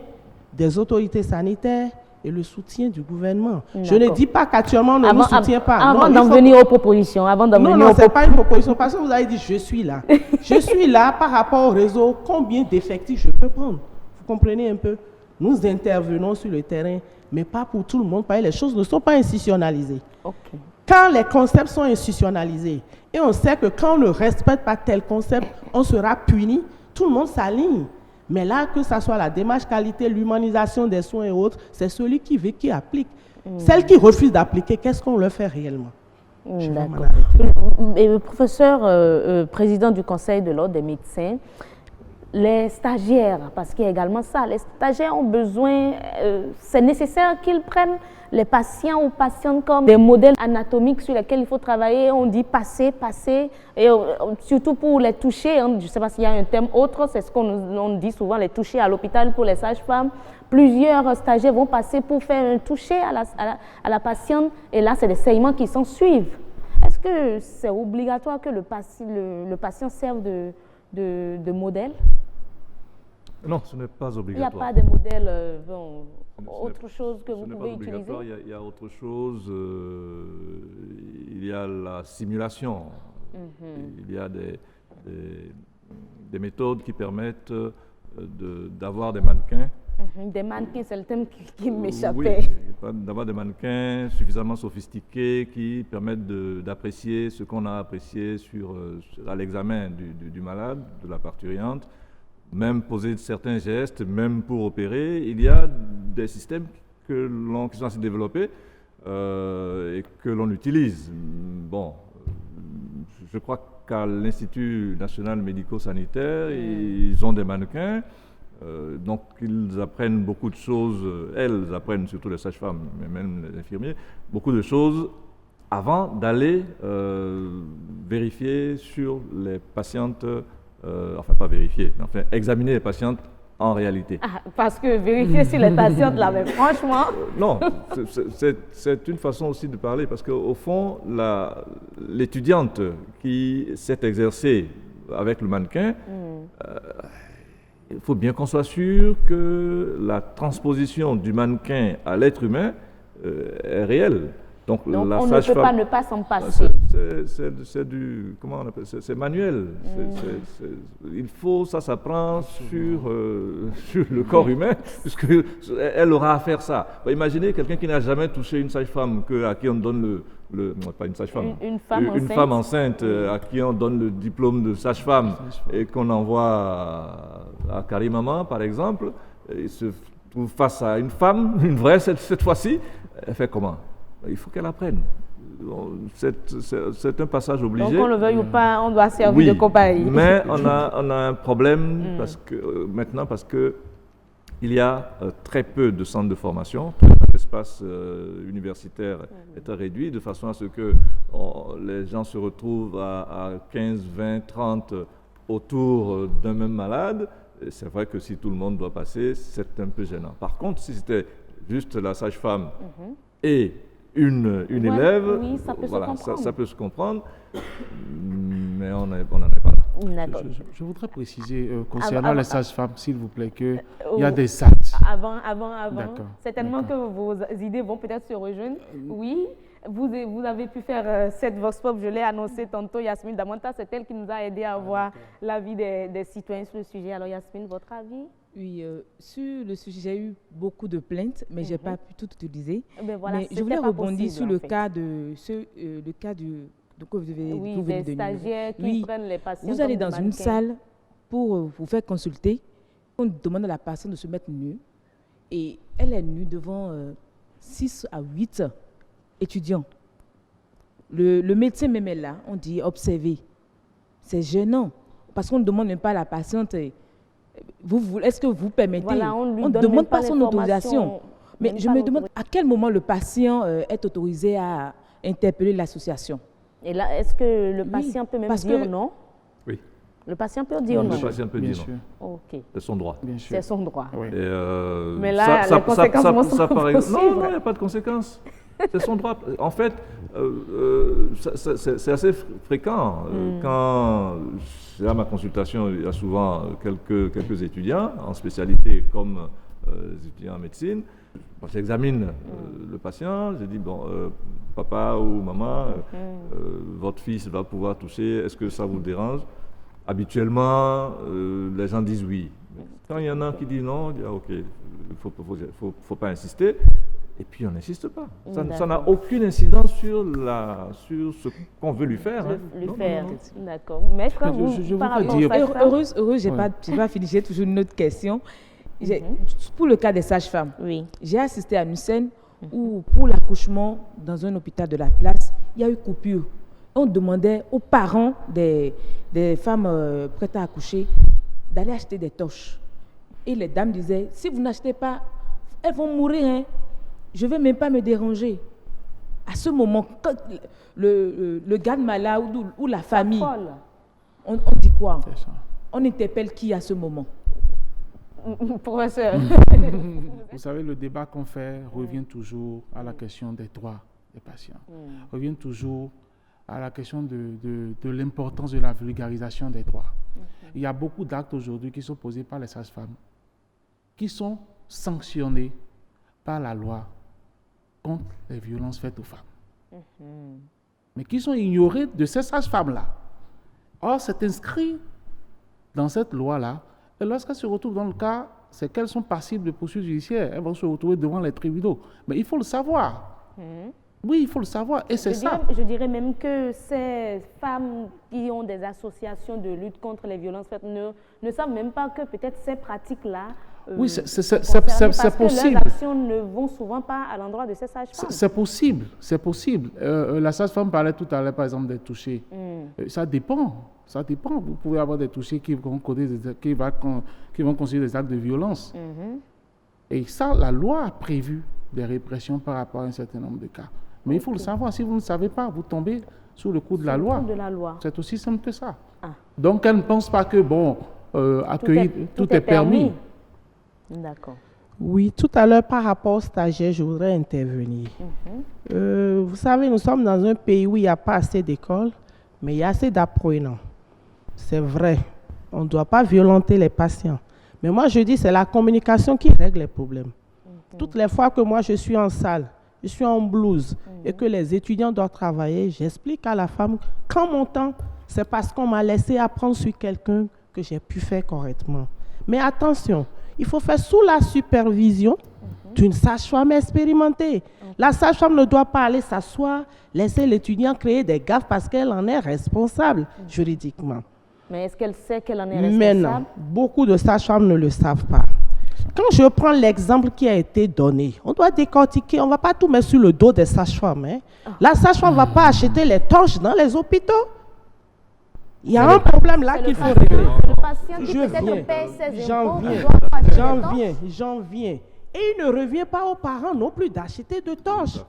des autorités sanitaires et le soutien du gouvernement. Je ne dis pas qu'actuellement, on ne nous soutient pas. Avant d'en venir aux propositions. Non, ce n'est pas une proposition, parce que vous avez dit, je suis là. Je suis là par rapport au réseau, combien d'effectifs je peux prendre. Vous comprenez un peu? Nous intervenons sur le terrain, mais pas pour tout le monde, parce que les choses ne sont pas institutionnalisées. Quand les concepts sont institutionnalisés, et on sait que quand on ne respecte pas tel concept, on sera puni, tout le monde s'aligne. Mais là, que ce soit la démarche qualité, l'humanisation des soins et autres, c'est celui qui veut qui applique. Celles qui refusent d'appliquer, qu'est-ce qu'on leur fait réellement? Je vais m'en arrêter. Le professeur, président du Conseil de l'Ordre des médecins, les stagiaires, parce qu'il y a également ça, les stagiaires ont besoin, c'est nécessaire qu'ils prennent les patients ou patientes comme des modèles anatomiques sur lesquels il faut travailler. On dit passer, et surtout pour les toucher, je ne sais pas s'il y a un thème autre, c'est ce qu'on dit souvent, les toucher à l'hôpital pour les sages-femmes. Plusieurs stagiaires vont passer pour faire un toucher à la patiente, et là, c'est des saignements qui s'en suivent. Est-ce que c'est obligatoire que le patient serve de modèle? Non, ce n'est pas obligatoire. Il n'y a pas de modèle autre chose que vous pouvez utiliser? Il y a autre chose. Il y a la simulation. Il y a des méthodes qui permettent d'avoir des mannequins. Des mannequins, c'est le thème qui m'échappait. Oui, d'avoir des mannequins suffisamment sophistiqués qui permettent d'apprécier ce qu'on a apprécié à l'examen du malade, de la parturiente, même poser certains gestes, même pour opérer. Il y a des systèmes qui sont assez développés et que l'on utilise. Bon, je crois qu'à l'Institut national médico-sanitaire, ils ont des mannequins. Donc, ils apprennent beaucoup de choses, elles apprennent, surtout les sages-femmes, mais même les infirmiers, beaucoup de choses avant d'aller vérifier sur les patientes, enfin pas vérifier, mais enfin examiner les patientes en réalité. Ah, parce que vérifier sur les patientes, là, mais franchement... Non, c'est une façon aussi de parler, parce qu'au fond, l'étudiante qui s'est exercée avec le mannequin, il faut bien qu'on soit sûr que la transposition du mannequin à l'être humain est réelle. Donc on ne peut pas ne pas s'en passer. C'est du, comment on appelle ça, c'est manuel. Il faut, ça s'apprend sur le corps humain, puisqu'elle aura à faire ça. Imaginez quelqu'un qui n'a jamais touché une sage-femme, à qui on donne pas une sage-femme, une femme enceinte à qui on donne le diplôme de sage-femme et qu'on envoie à Karimama, par exemple, il se trouve face à une femme, une vraie cette fois-ci, elle fait comment? Il faut qu'elle apprenne. C'est un passage obligé. Donc, on le veuille ou pas, on doit servir de compagnie. Mais on a un problème maintenant parce que il y a très peu de centres de formation. L'espace universitaire est très réduit, de façon à ce que les gens se retrouvent à 15, 20, 30 autour d'un même malade. C'est vrai que si tout le monde doit passer, c'est un peu gênant. Par contre, si c'était juste la sage-femme et une élève, oui, ça peut ça peut se comprendre, mais on n'en est pas là. Je voudrais préciser concernant les sages-femmes, s'il vous plaît, qu'il y a des actes. Avant. Certainement que vos idées vont peut-être se rejoindre. Oui, vous avez pu faire cette Vox Pop, je l'ai annoncé tantôt, Yasmine Damanta, c'est elle qui nous a aidé à avoir l'avis des citoyens sur le sujet. Alors Yasmine, votre avis? Oui, sur le sujet, j'ai eu beaucoup de plaintes, mais je n'ai pas pu tout utiliser. Voilà, mais je voulais rebondir sur le cas de que vous devez des stagiaires qui prennent les patients. Vous allez dans une salle pour vous faire consulter. On demande à la patiente de se mettre nue. Et elle est nue devant 6 à 8 étudiants. Le médecin même est là, on dit observer. C'est gênant, parce qu'on ne demande même pas à la patiente... Est-ce que vous permettez? Voilà, on ne demande pas son autorisation. Mais je me demande à quel moment le patient est autorisé à interpeller l'association. Et là, est-ce que le patient peut même dire non? Oui. Le patient peut dire non? Le patient peut dire non. Ok. C'est son droit. C'est son droit. Oui. Mais là, les conséquences vont par exemple. Non, il n'y a pas de conséquences. C'est son droit. En fait, c'est assez fréquent. Quand à ma consultation, il y a souvent quelques étudiants en spécialité comme les étudiants en médecine. J'examine le patient, je dis, bon, papa ou maman, votre fils va pouvoir toucher, est-ce que ça vous dérange? Habituellement, les gens disent oui. Quand il y en a qui disent non, on dit, ok, il ne faut pas insister. Et puis on n'insiste pas. Ça n'a aucune incidence sur ce qu'on veut lui faire. D'accord. Mais quand je vous dire, heureuse, je n'ai pas fini, j'ai toujours une autre question. Pour le cas des sages-femmes, j'ai assisté à une scène où, pour l'accouchement dans un hôpital de la place, il y a eu coupure. On demandait aux parents des femmes prêtes à accoucher d'aller acheter des torches. Et les dames disaient, si vous n'achetez pas, elles vont mourir, hein. Je ne vais même pas me déranger. À ce moment, quand le gars malade ou la famille, on dit quoi? On interpelle qui à ce moment? Professeur. Vous savez, le débat qu'on fait revient toujours à la question des droits des patients. Revient toujours à la question de l'importance de la vulgarisation des droits. Il y a beaucoup d'actes aujourd'hui qui sont posés par les sages-femmes, qui sont sanctionnés par la loi contre les violences faites aux femmes, mais qui sont ignorées de ces sages-femmes-là. Or, c'est inscrit dans cette loi-là, et lorsqu'elles se retrouvent dans le cas, c'est qu'elles sont passibles de poursuites judiciaires. Elles vont se retrouver devant les tribunaux. Mais il faut le savoir. Oui, il faut le savoir, et c'est ça. Je dirais même que ces femmes qui ont des associations de lutte contre les violences faites ne savent même pas que peut-être ces pratiques-là oui, c'est parce possible. Que leurs actions ne vont souvent pas à l'endroit de ces sages-femmes. C'est possible, c'est possible. La sage-femme parlait tout à l'heure, par exemple, des touchés. Ça dépend. Vous pouvez avoir des touchés qui vont considérer des actes de violence. Et ça, la loi a prévu des répressions par rapport à un certain nombre de cas. Mais il faut le savoir. Si vous ne savez pas, vous tombez sous le coup de la loi. C'est aussi simple que ça. Donc, elle ne pense pas que, accueillir, tout est permis. D'accord. Oui, tout à l'heure, par rapport aux stagiaires, je voudrais intervenir. Vous savez, nous sommes dans un pays où il n'y a pas assez d'écoles, mais il y a assez d'apprenants. C'est vrai, on ne doit pas violenter les patients. Mais moi, je dis, c'est la communication qui règle les problèmes. Toutes les fois que moi, je suis en salle, je suis en blouse, et que les étudiants doivent travailler, j'explique à la femme, quand mon temps, c'est parce qu'on m'a laissé apprendre sur quelqu'un que j'ai pu faire correctement. Mais attention, il faut faire sous la supervision d'une sage-femme expérimentée. La sage-femme ne doit pas aller s'asseoir, laisser l'étudiant créer des gaffes parce qu'elle en est responsable juridiquement. Mais est-ce qu'elle sait qu'elle en est responsable? Mais non, beaucoup de sages-femmes ne le savent pas. Quand je prends l'exemple qui a été donné, on doit décortiquer, on ne va pas tout mettre sur le dos des sages-femmes. Hein. La sage-femme ne va pas acheter les torches dans les hôpitaux. Il y a un problème là qu'il faut régler. J'en viens. Et il ne revient pas aux parents non plus d'acheter de torches.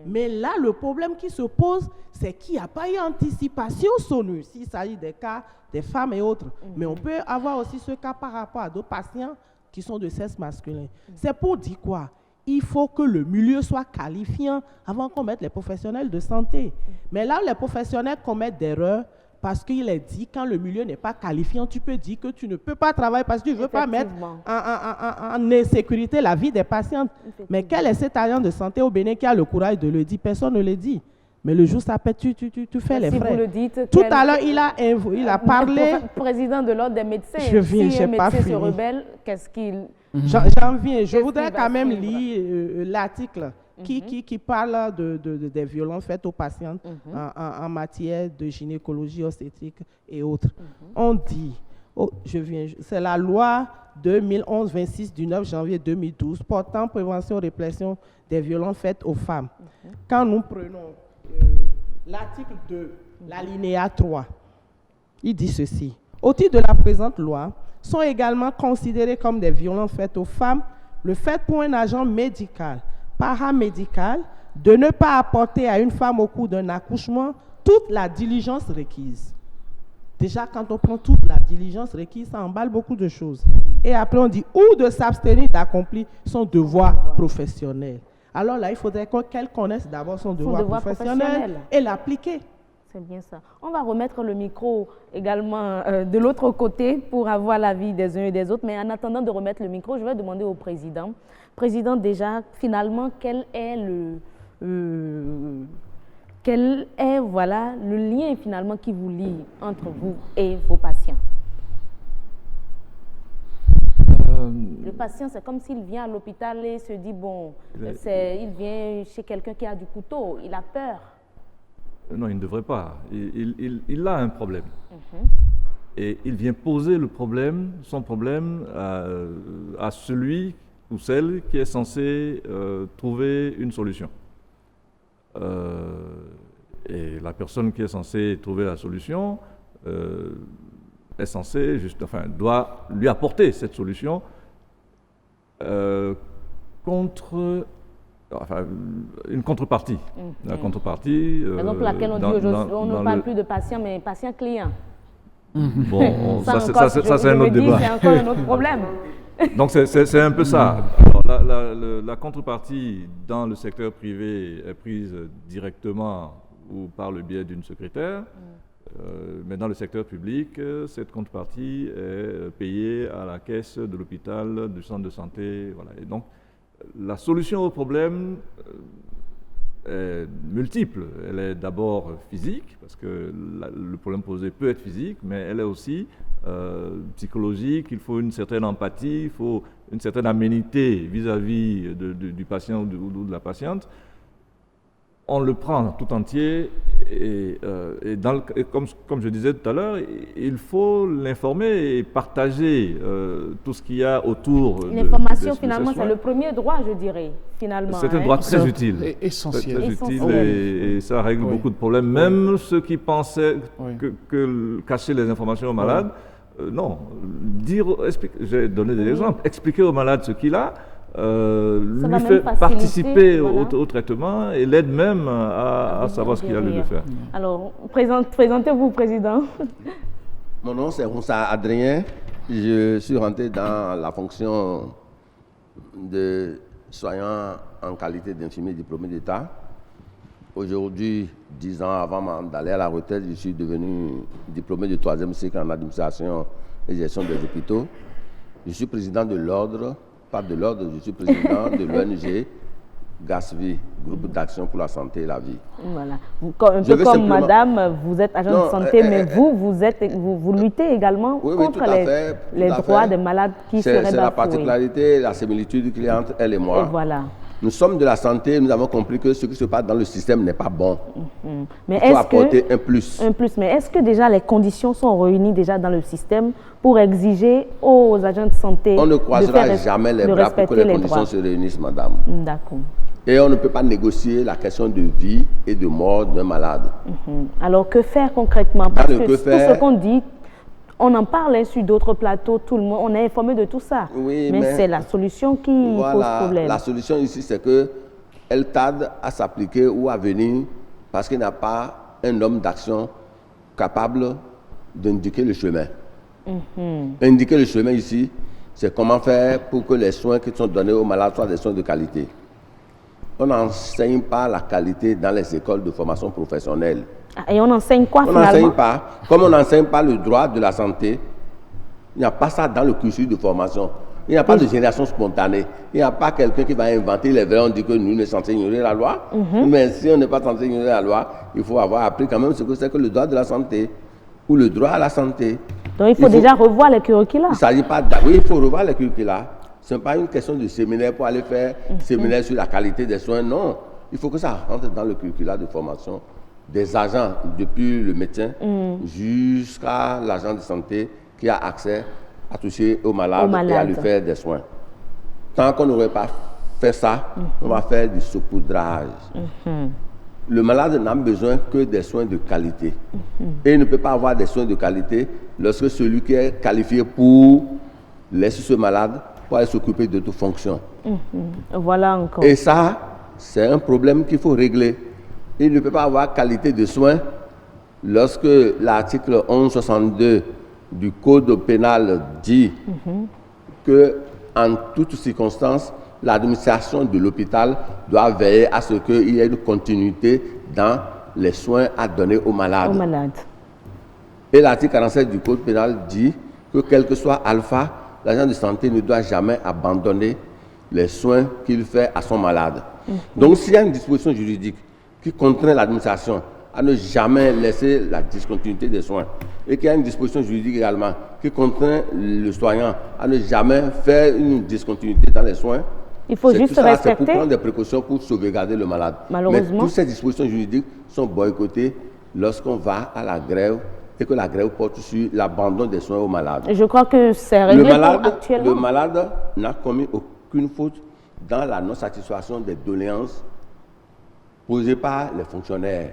Mais là, le problème qui se pose, c'est qu'il n'y a pas eu anticipation sonore, s'il s'agit des cas des femmes et autres. Mais on peut avoir aussi ce cas par rapport à d'autres patients qui sont de sexe masculin. C'est pour dire quoi? Il faut que le milieu soit qualifiant avant qu'on mette les professionnels de santé. Mais là où les professionnels commettent d'erreurs, parce qu'il est dit, quand le milieu n'est pas qualifiant, tu peux dire que tu ne peux pas travailler parce que tu ne veux pas mettre en insécurité la vie des patients. Mais quel est cet agent de santé au Bénin qui a le courage de le dire? Personne ne le dit. Mais le jour ça pète, tu fais les frais. Vous le dites, tout à l'heure, il a parlé... Président de l'ordre des médecins. Je viens, si je un n'ai pas médecin fini. se rebelle, qu'est-ce qu'il... J'en viens. Je voudrais quand même lire l'article qui parle des violences faites aux patientes en matière de gynécologie, obstétrique et autres. On dit, c'est la loi 2011-26 du 9 janvier 2012 portant prévention et répression des violences faites aux femmes. Quand nous prenons l'article 2, l'alinéa 3, il dit ceci. Au titre de la présente loi, sont également considérées comme des violences faites aux femmes le fait pour un agent médical, paramédical, de ne pas apporter à une femme au cours d'un accouchement toute la diligence requise. Déjà, quand on prend toute la diligence requise, ça emballe beaucoup de choses. Et après, on dit ou de s'abstenir d'accomplir son devoir professionnel. Alors là, il faudrait qu'elle connaisse d'abord son devoir professionnel et l'appliquer. C'est bien ça. On va remettre le micro également de l'autre côté pour avoir l'avis des uns et des autres. Mais en attendant de remettre le micro, je vais demander au président. Président, déjà, finalement, quel est le lien finalement qui vous lie entre vous et vos patients? Le patient, c'est comme s'il vient à l'hôpital et se dit, il vient chez quelqu'un qui a du couteau, il a peur. Non, il ne devrait pas. Il a un problème. Et il vient poser son problème à celui ou celle qui est censé trouver une solution. Et la personne qui est censée trouver la solution est censée, doit lui apporter cette solution contre une contrepartie. La contrepartie... Raison pour laquelle on dit aujourd'hui, on ne parle plus de patient, mais patient-client. Bon, ça c'est un autre débat. C'est encore un autre problème. Donc c'est un peu ça. Alors, la contrepartie dans le secteur privé est prise directement ou par le biais d'une secrétaire, mais dans le secteur public, cette contrepartie est payée à la caisse de l'hôpital, du centre de santé. Voilà. Et donc, la solution au problème est multiple. Elle est d'abord physique, parce que le problème posé peut être physique, mais elle est aussi psychologique. Il faut une certaine empathie, il faut une certaine aménité vis-à-vis du patient ou de la patiente. On le prend tout entier et comme je disais tout à l'heure, il faut l'informer et partager tout ce qu'il y a autour. L'information, finalement, c'est le premier droit, je dirais, finalement. C'est un droit très utile. Et essentiel. Très utile et ça règle beaucoup de problèmes. Même ceux qui pensaient que cacher les informations aux malades, non. J'ai donné des exemples. Expliquer au malade ce qu'il a, lui fait participer au traitement et l'aide même à savoir ce qu'il a lieu de faire. Alors, présentez-vous, Président. Mon nom, c'est Roussa Adrien. Je suis rentré dans la fonction de soignant en qualité d'infirmier diplômé d'État. Aujourd'hui, 10 ans avant d'aller à la retraite, je suis devenu diplômé de 3e cycle en administration et gestion des hôpitaux. Je suis président de l'ordre. Pas de l'ordre, je suis président de l'ONG GASVI, Groupe d'Action pour la Santé et la Vie. Voilà. Un peu comme madame, vous êtes agent de santé, mais vous luttez également contre les droits des malades qui seraient bafoués. C'est la particularité, la similitude qu'il y a entre elle et moi. Et voilà. Nous sommes de la santé, nous avons compris que ce qui se passe dans le système n'est pas bon. Mais il faut apporter un plus. Un plus. Mais est-ce que déjà les conditions sont réunies déjà dans le système pour exiger aux agents de santé on ne croisera jamais les bras pour que les conditions se réunissent, madame. D'accord. Et on ne peut pas négocier la question de vie et de mort d'un malade. Alors que faire concrètement? Parce que tout ce qu'on dit, on en parle sur d'autres plateaux, tout le monde, on est informé de tout ça. Oui, mais c'est la solution qui pose problème. La solution ici, c'est qu'elle tarde à s'appliquer ou à venir parce qu'il n'y a pas un homme d'action capable d'indiquer le chemin. Indiquer le chemin ici, c'est comment faire pour que les soins qui sont donnés aux malades soient des soins de qualité. On n'enseigne pas la qualité dans les écoles de formation professionnelle. Et on enseigne quoi finalement? On n'enseigne pas. Comme on n'enseigne pas le droit de la santé, il n'y a pas ça dans le cursus de formation. Il n'y a pas de génération spontanée. Il n'y a pas quelqu'un qui va inventer les vrais. On dit que nous ne sommes censés ignorer la loi. Mais si on n'est pas censé ignorer la loi, il faut avoir appris quand même ce que c'est que le droit de la santé ou le droit à la santé. Donc il faut déjà revoir les curricula. Il ne s'agit pas oui, il faut revoir les curricula. Ce n'est pas une question de séminaire pour aller faire séminaire sur la qualité des soins. Non, il faut que ça rentre dans le curricula de formation des agents, depuis le médecin jusqu'à l'agent de santé qui a accès à toucher aux malades et à lui faire des soins. Tant qu'on n'aurait pas fait ça, on va faire du saupoudrage. Le malade n'a besoin que des soins de qualité. Et il ne peut pas avoir des soins de qualité lorsque celui qui est qualifié pour laisser ce malade pour aller s'occuper de toute fonction. Voilà encore. Et ça, c'est un problème qu'il faut régler. Il ne peut pas avoir qualité de soins lorsque l'article 1162 du Code pénal dit que, en toutes circonstances, l'administration de l'hôpital doit veiller à ce qu'il y ait une continuité dans les soins à donner aux malades. Et l'article 47 du Code pénal dit que, quel que soit alpha, l'agent de santé ne doit jamais abandonner les soins qu'il fait à son malade. Donc, s'il y a une disposition juridique qui contraint l'administration à ne jamais laisser la discontinuité des soins et qu'il y a une disposition juridique également qui contraint le soignant à ne jamais faire une discontinuité dans les soins, il faut juste respecter. C'est pour prendre des précautions pour sauvegarder le malade. Malheureusement. Mais toutes ces dispositions juridiques sont boycottées lorsqu'on va à la grève et que la grève porte sur l'abandon des soins aux malades. Je crois que c'est réglé actuellement. Le malade n'a commis aucune faute dans la non-satisfaction des doléances posées par les fonctionnaires.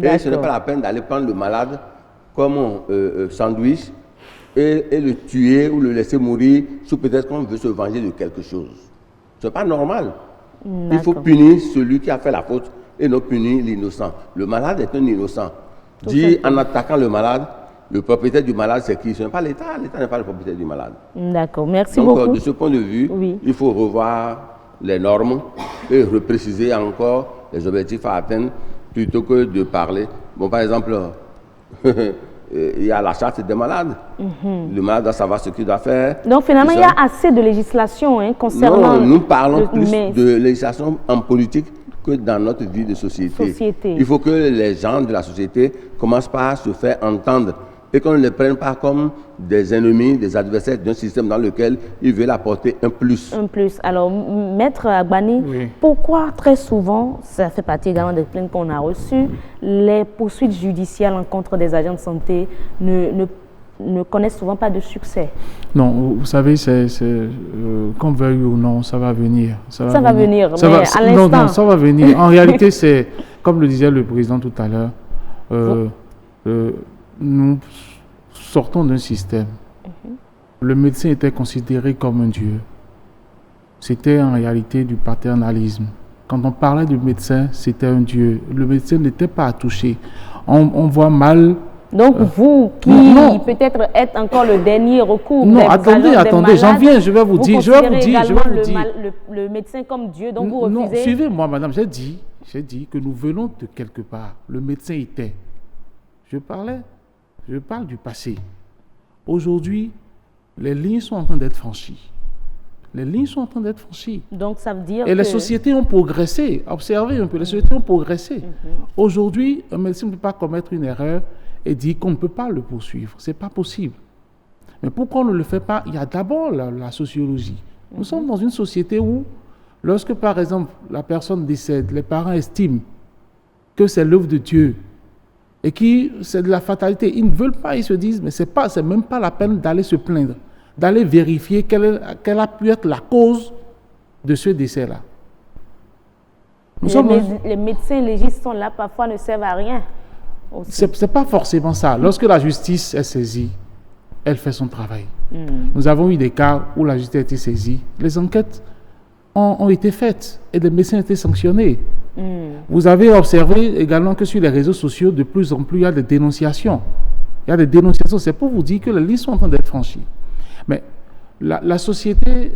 Et ce n'est pas la peine d'aller prendre le malade comme un sandwich et le tuer ou le laisser mourir sous peut-être qu'on veut se venger de quelque chose. Ce n'est pas normal. Il faut punir celui qui a fait la faute et non punir l'innocent. Le malade est un innocent. Dit en attaquant le malade, le propriétaire du malade, c'est qui? Ce n'est pas l'État. L'État n'est pas le propriétaire du malade. D'accord, merci beaucoup. Donc, de ce point de vue, il faut revoir les normes et repréciser encore les objectifs à atteindre plutôt que de parler. Bon, par exemple, il y a la charte des malades. Le malade doit savoir ce qu'il doit faire. Donc finalement, il y a assez de législation concernant... Non, nous parlons plus de législation en politique que dans notre vie de société. Il faut que les gens de la société commencent par se faire entendre et qu'on ne les prenne pas comme des ennemis, des adversaires d'un système dans lequel ils veulent apporter un plus. Un plus. Alors, Maître Agbani, pourquoi très souvent, ça fait partie également des plaintes qu'on a reçues, les poursuites judiciaires à l'encontre des agents de santé ne connaissent souvent pas de succès? Non, vous savez, qu'on veuille ou non, ça va venir. Ça va venir, mais à l'instant... Non, ça va venir. En réalité, c'est, comme le disait le président tout à l'heure, nous sortons d'un système. Le médecin était considéré comme un dieu. C'était en réalité du paternalisme. Quand on parlait du médecin, c'était un dieu. Le médecin n'était pas à toucher. On voit mal... Donc vous, qui peut-être êtes encore le dernier recours... Non, attendez, j'en viens, je vais vous dire. Le médecin comme Dieu, donc vous refusez... Non, suivez-moi, madame, j'ai dit que nous venons de quelque part. Le médecin était. Je parle du passé. Aujourd'hui, les lignes sont en train d'être franchies. Donc ça veut dire les sociétés ont progressé. Observez un peu, les sociétés ont progressé. Aujourd'hui, un médecin ne peut pas commettre une erreur et dire qu'on ne peut pas le poursuivre. Ce n'est pas possible. Mais pourquoi on ne le fait pas? Il y a d'abord la sociologie. Nous sommes dans une société où, lorsque par exemple la personne décède, les parents estiment que c'est l'œuvre de Dieu, et qui, c'est de la fatalité. Ils ne veulent pas, ils se disent, mais c'est même pas la peine d'aller se plaindre, d'aller vérifier quelle a pu être la cause de ce décès-là. Les médecins légistes sont là, parfois ne servent à rien. C'est pas forcément ça. Lorsque la justice est saisie, elle fait son travail. Nous avons eu des cas où la justice a été saisie, les enquêtes ont été faites et les médecins ont été sanctionnés. Vous avez observé également que sur les réseaux sociaux, de plus en plus, il y a des dénonciations. C'est pour vous dire que les lignes sont en train d'être franchies. Mais la société,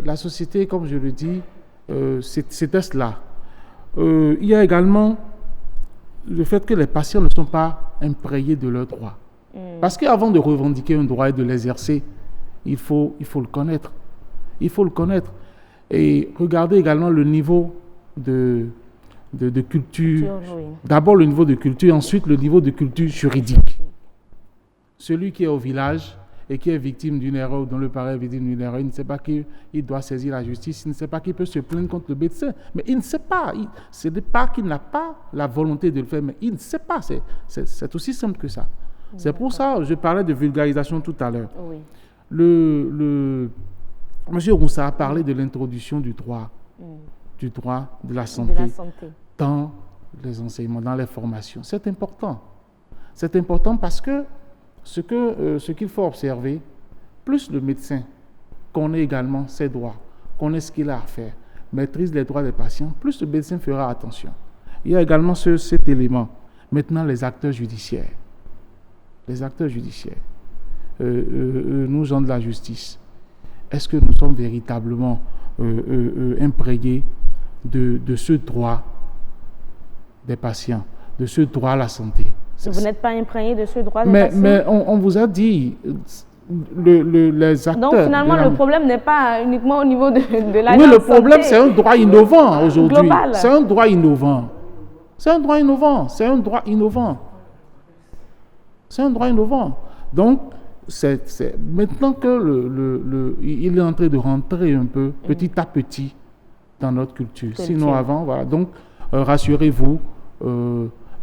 comme je le dis, c'était cela. Il y a également le fait que les patients ne sont pas imprégnés de leurs droits. Parce qu'avant de revendiquer un droit et de l'exercer, il faut le connaître. Et regardez également le niveau de culture. D'abord le niveau de culture, ensuite le niveau de culture juridique. Celui qui est au village et qui est victime d'une erreur, dont le parent est victime d'une erreur, il ne sait pas qu'il doit saisir la justice, il ne sait pas qu'il peut se plaindre contre le médecin. Mais il ne sait pas. Ce n'est pas qu'il n'a pas la volonté de le faire, mais il ne sait pas. C'est aussi simple que ça. C'est pour ça que je parlais de vulgarisation tout à l'heure. Monsieur Roussa a parlé de l'introduction du droit de la santé, dans les enseignements, dans les formations. C'est important. C'est important parce que ce qu'il faut observer, plus le médecin connaît également ses droits, connaît ce qu'il a à faire, maîtrise les droits des patients, plus le médecin fera attention. Il y a également cet élément. Maintenant, les acteurs judiciaires. Nous, gens de la justice, est-ce que nous sommes véritablement imprégnés de ce droit des patients, de ce droit à la santé? Vous n'êtes pas imprégné de ce droit des patients? Mais on vous a dit, les acteurs... Donc finalement, le problème n'est pas uniquement au niveau de la santé. Oui, le problème, c'est un droit innovant aujourd'hui. C'est un droit innovant. Donc, c'est maintenant que il est en train de rentrer un peu, petit à petit, dans notre culture. Sinon, avant, voilà. Donc, rassurez-vous,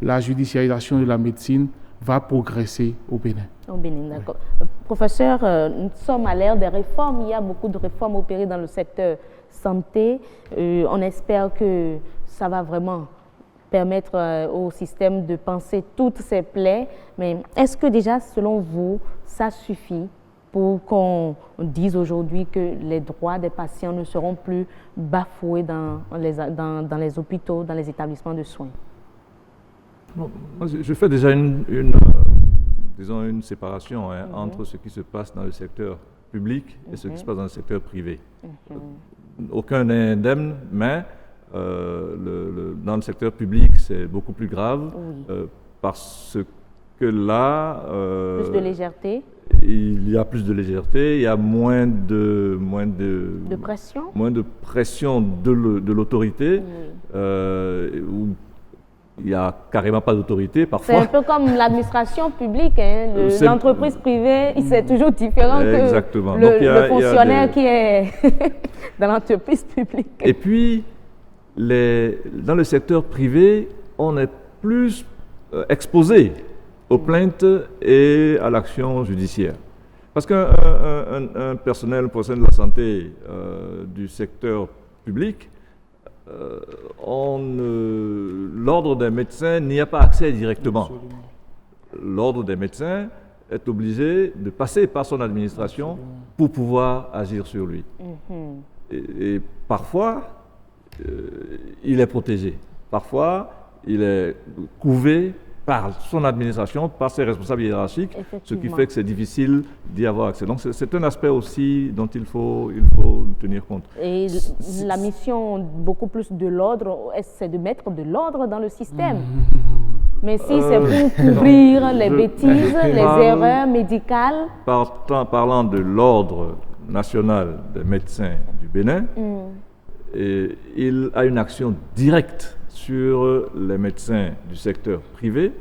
la judiciarisation de la médecine va progresser au Bénin. Au Bénin, d'accord. Professeur, nous sommes à l'ère des réformes. Il y a beaucoup de réformes opérées dans le secteur santé. On espère que ça va vraiment permettre au système de penser toutes ses plaies. Mais est-ce que déjà, selon vous, ça suffit pour qu'on dise aujourd'hui que les droits des patients ne seront plus bafoués dans les hôpitaux, dans les établissements de soins? Bon, moi, je fais déjà une séparation entre ce qui se passe dans le secteur public et ce qui se passe dans le secteur privé. Aucun n'est indemne, mais dans le secteur public, c'est beaucoup plus grave parce que là... plus de légèreté. Il y a plus de légèreté, il y a moins de pression. Moins de pression de l'autorité. Où il n'y a carrément pas d'autorité parfois. C'est un peu comme l'administration publique. Hein. L'entreprise privée, c'est toujours différent Exactement. que le fonctionnaire qui est dans l'entreprise publique. Et puis, dans le secteur privé, on est plus exposé aux plaintes et à l'action judiciaire. Parce qu'un professionnel de la santé du secteur public, l'ordre des médecins n'y a pas accès directement. L'ordre des médecins est obligé de passer par son administration pour pouvoir agir sur lui. Et parfois, il est protégé. Parfois, il est couvé par son administration, par ses responsables hiérarchiques, ce qui fait que c'est difficile d'y avoir accès. Donc c'est un aspect aussi dont il faut tenir compte. Et la mission beaucoup plus de l'ordre, c'est de mettre de l'ordre dans le système. Mais si c'est pour couvrir les bêtises, les erreurs médicales... Parlant de l'ordre national des médecins du Bénin, il a une action directe sur les médecins du secteur privé,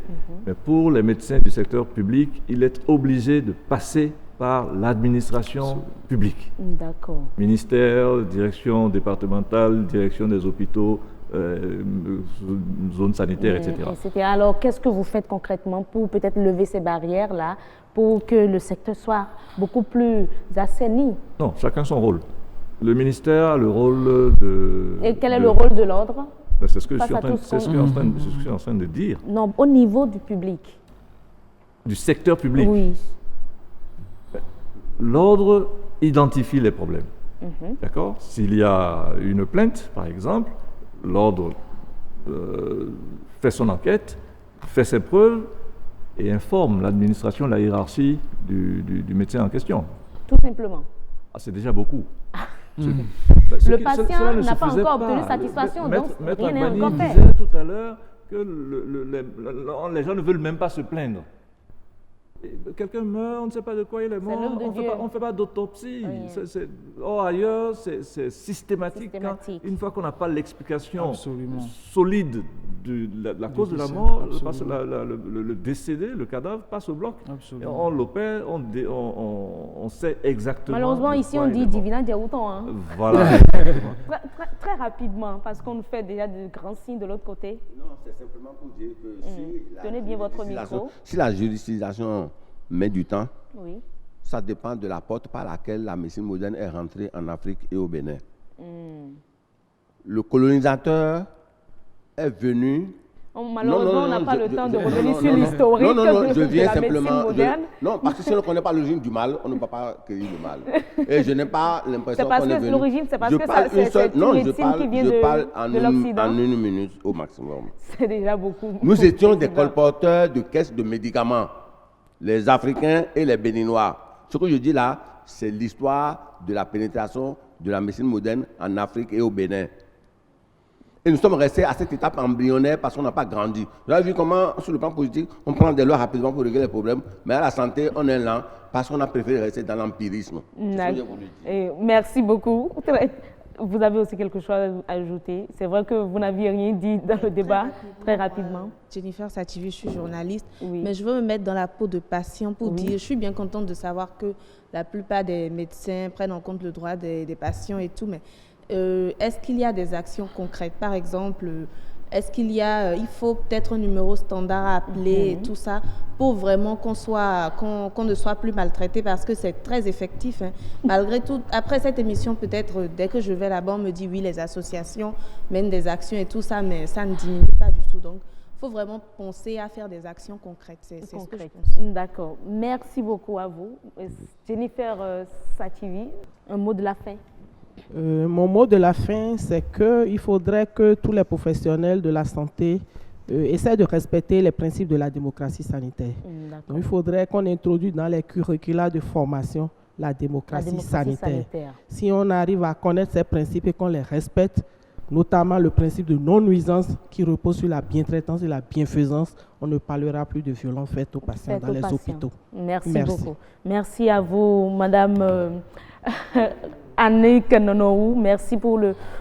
mais pour les médecins du secteur public, il est obligé de passer par l'administration publique. D'accord. Ministère, direction départementale, direction des hôpitaux, zones sanitaires, etc. Alors, qu'est-ce que vous faites concrètement pour peut-être lever ces barrières-là, pour que le secteur soit beaucoup plus assaini? Non, chacun son rôle. Le ministère a le rôle de... Et quel est le rôle de l'ordre? C'est ce que je suis en train de dire. Non, au niveau du public. Du secteur public. Oui. L'ordre identifie les problèmes. D'accord? S'il y a une plainte, par exemple, l'ordre fait son enquête, fait ses preuves et informe l'administration, la hiérarchie du médecin en question. Tout simplement. Ah, c'est déjà beaucoup. Le patient n'a pas encore obtenu satisfaction, donc rien n'est encore fait. Disait tout à l'heure que les gens ne veulent même pas se plaindre. Quelqu'un meurt, on ne sait pas de quoi il est mort, on ne fait pas d'autopsie. Ailleurs, c'est systématique. Une fois qu'on n'a pas l'explication solide de la cause de la mort, le décédé, le cadavre passe au bloc. Et on l'opère, on sait exactement. Malheureusement, ici, on dit divina diaouton. Hein. Voilà. Très rapidement, parce qu'on fait déjà de grands signes de l'autre côté. Non, c'est simplement pour dire que tenez bien votre micro. Si la judiciarisation met du temps, oui, ça dépend de la porte par laquelle la médecine moderne est rentrée en Afrique et au Bénin. Le colonisateur est venu... Malheureusement, on n'a pas le temps de revenir sur l'historique je viens de la médecine moderne. Non, parce que si on ne connaît pas l'origine du mal, on ne peut pas créer le mal. Et je n'ai pas l'impression qu'on est venu... L'origine, c'est parce que c'est une médecine qui vient de l'Occident. En une minute au maximum. C'est déjà beaucoup. Nous étions des colporteurs de caisses de médicaments, les Africains et les Béninois. Ce que je dis là, c'est l'histoire de la pénétration de la médecine moderne en Afrique et au Bénin. Et nous sommes restés à cette étape embryonnaire parce qu'on n'a pas grandi. Vous avez vu comment, sur le plan politique, on prend des lois rapidement pour régler les problèmes, mais à la santé, on est lent parce qu'on a préféré rester dans l'empirisme. Merci beaucoup. Vous avez aussi quelque chose à ajouter? C'est vrai que vous n'aviez rien dit dans le débat, très rapidement. Jennifer Sativi, je suis journaliste, oui, mais je veux me mettre dans la peau de patient pour dire, je suis bien contente de savoir que la plupart des médecins prennent en compte le droit des patients et tout, mais est-ce qu'il y a des actions concrètes? Par exemple, est-ce qu'il y a, il faut peut-être un numéro standard à appeler et tout ça pour vraiment qu'on ne soit plus maltraité, parce que c'est très effectif. Hein. Malgré tout, après cette émission, peut-être, dès que je vais là-bas, on me dit oui, les associations mènent des actions et tout ça, mais ça ne diminue pas du tout. Donc, il faut vraiment penser à faire des actions concrètes. C'est ce que je pense. D'accord. Merci beaucoup à vous. Jennifer Sativi, un mot de la fin. Mon mot de la fin, c'est qu'il faudrait que tous les professionnels de la santé essaient de respecter les principes de la démocratie sanitaire. Donc, il faudrait qu'on introduise dans les curricula de formation la démocratie sanitaire. Si on arrive à connaître ces principes et qu'on les respecte, notamment le principe de non-nuisance qui repose sur la bientraitance et la bienfaisance. On ne parlera plus de violences faites aux patients dans les hôpitaux. Merci beaucoup. Merci à vous, Madame Annick Nonohou. Merci pour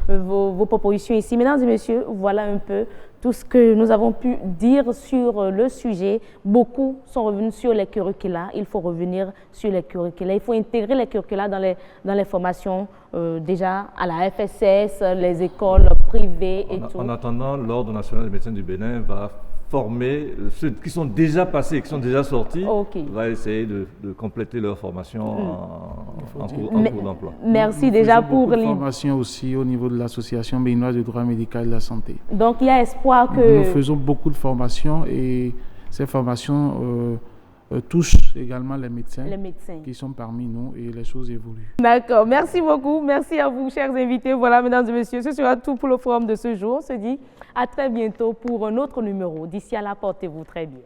vos propositions ici. Mesdames et messieurs, voilà un peu tout ce que nous avons pu dire sur le sujet. Beaucoup sont revenus sur les curricula. Il faut revenir sur les curricula. Il faut intégrer les curricula dans les formations, déjà à la FSS, les écoles privées et tout. En attendant, l'Ordre national des médecins du Bénin va former ceux qui sont déjà passés, qui sont déjà sortis, va essayer de compléter leur formation en cours d'emploi. Merci déjà pour les formations aussi au niveau de l'Association béninoise de droit médical et de la santé. Donc il y a espoir que... Nous faisons beaucoup de formations et ces formations touchent également les médecins qui sont parmi nous et les choses évoluent. D'accord, merci beaucoup. Merci à vous, chers invités. Voilà, mesdames et messieurs, ce sera tout pour le forum de ce jour. On se dit à très bientôt pour un autre numéro. D'ici là, portez-vous très bien.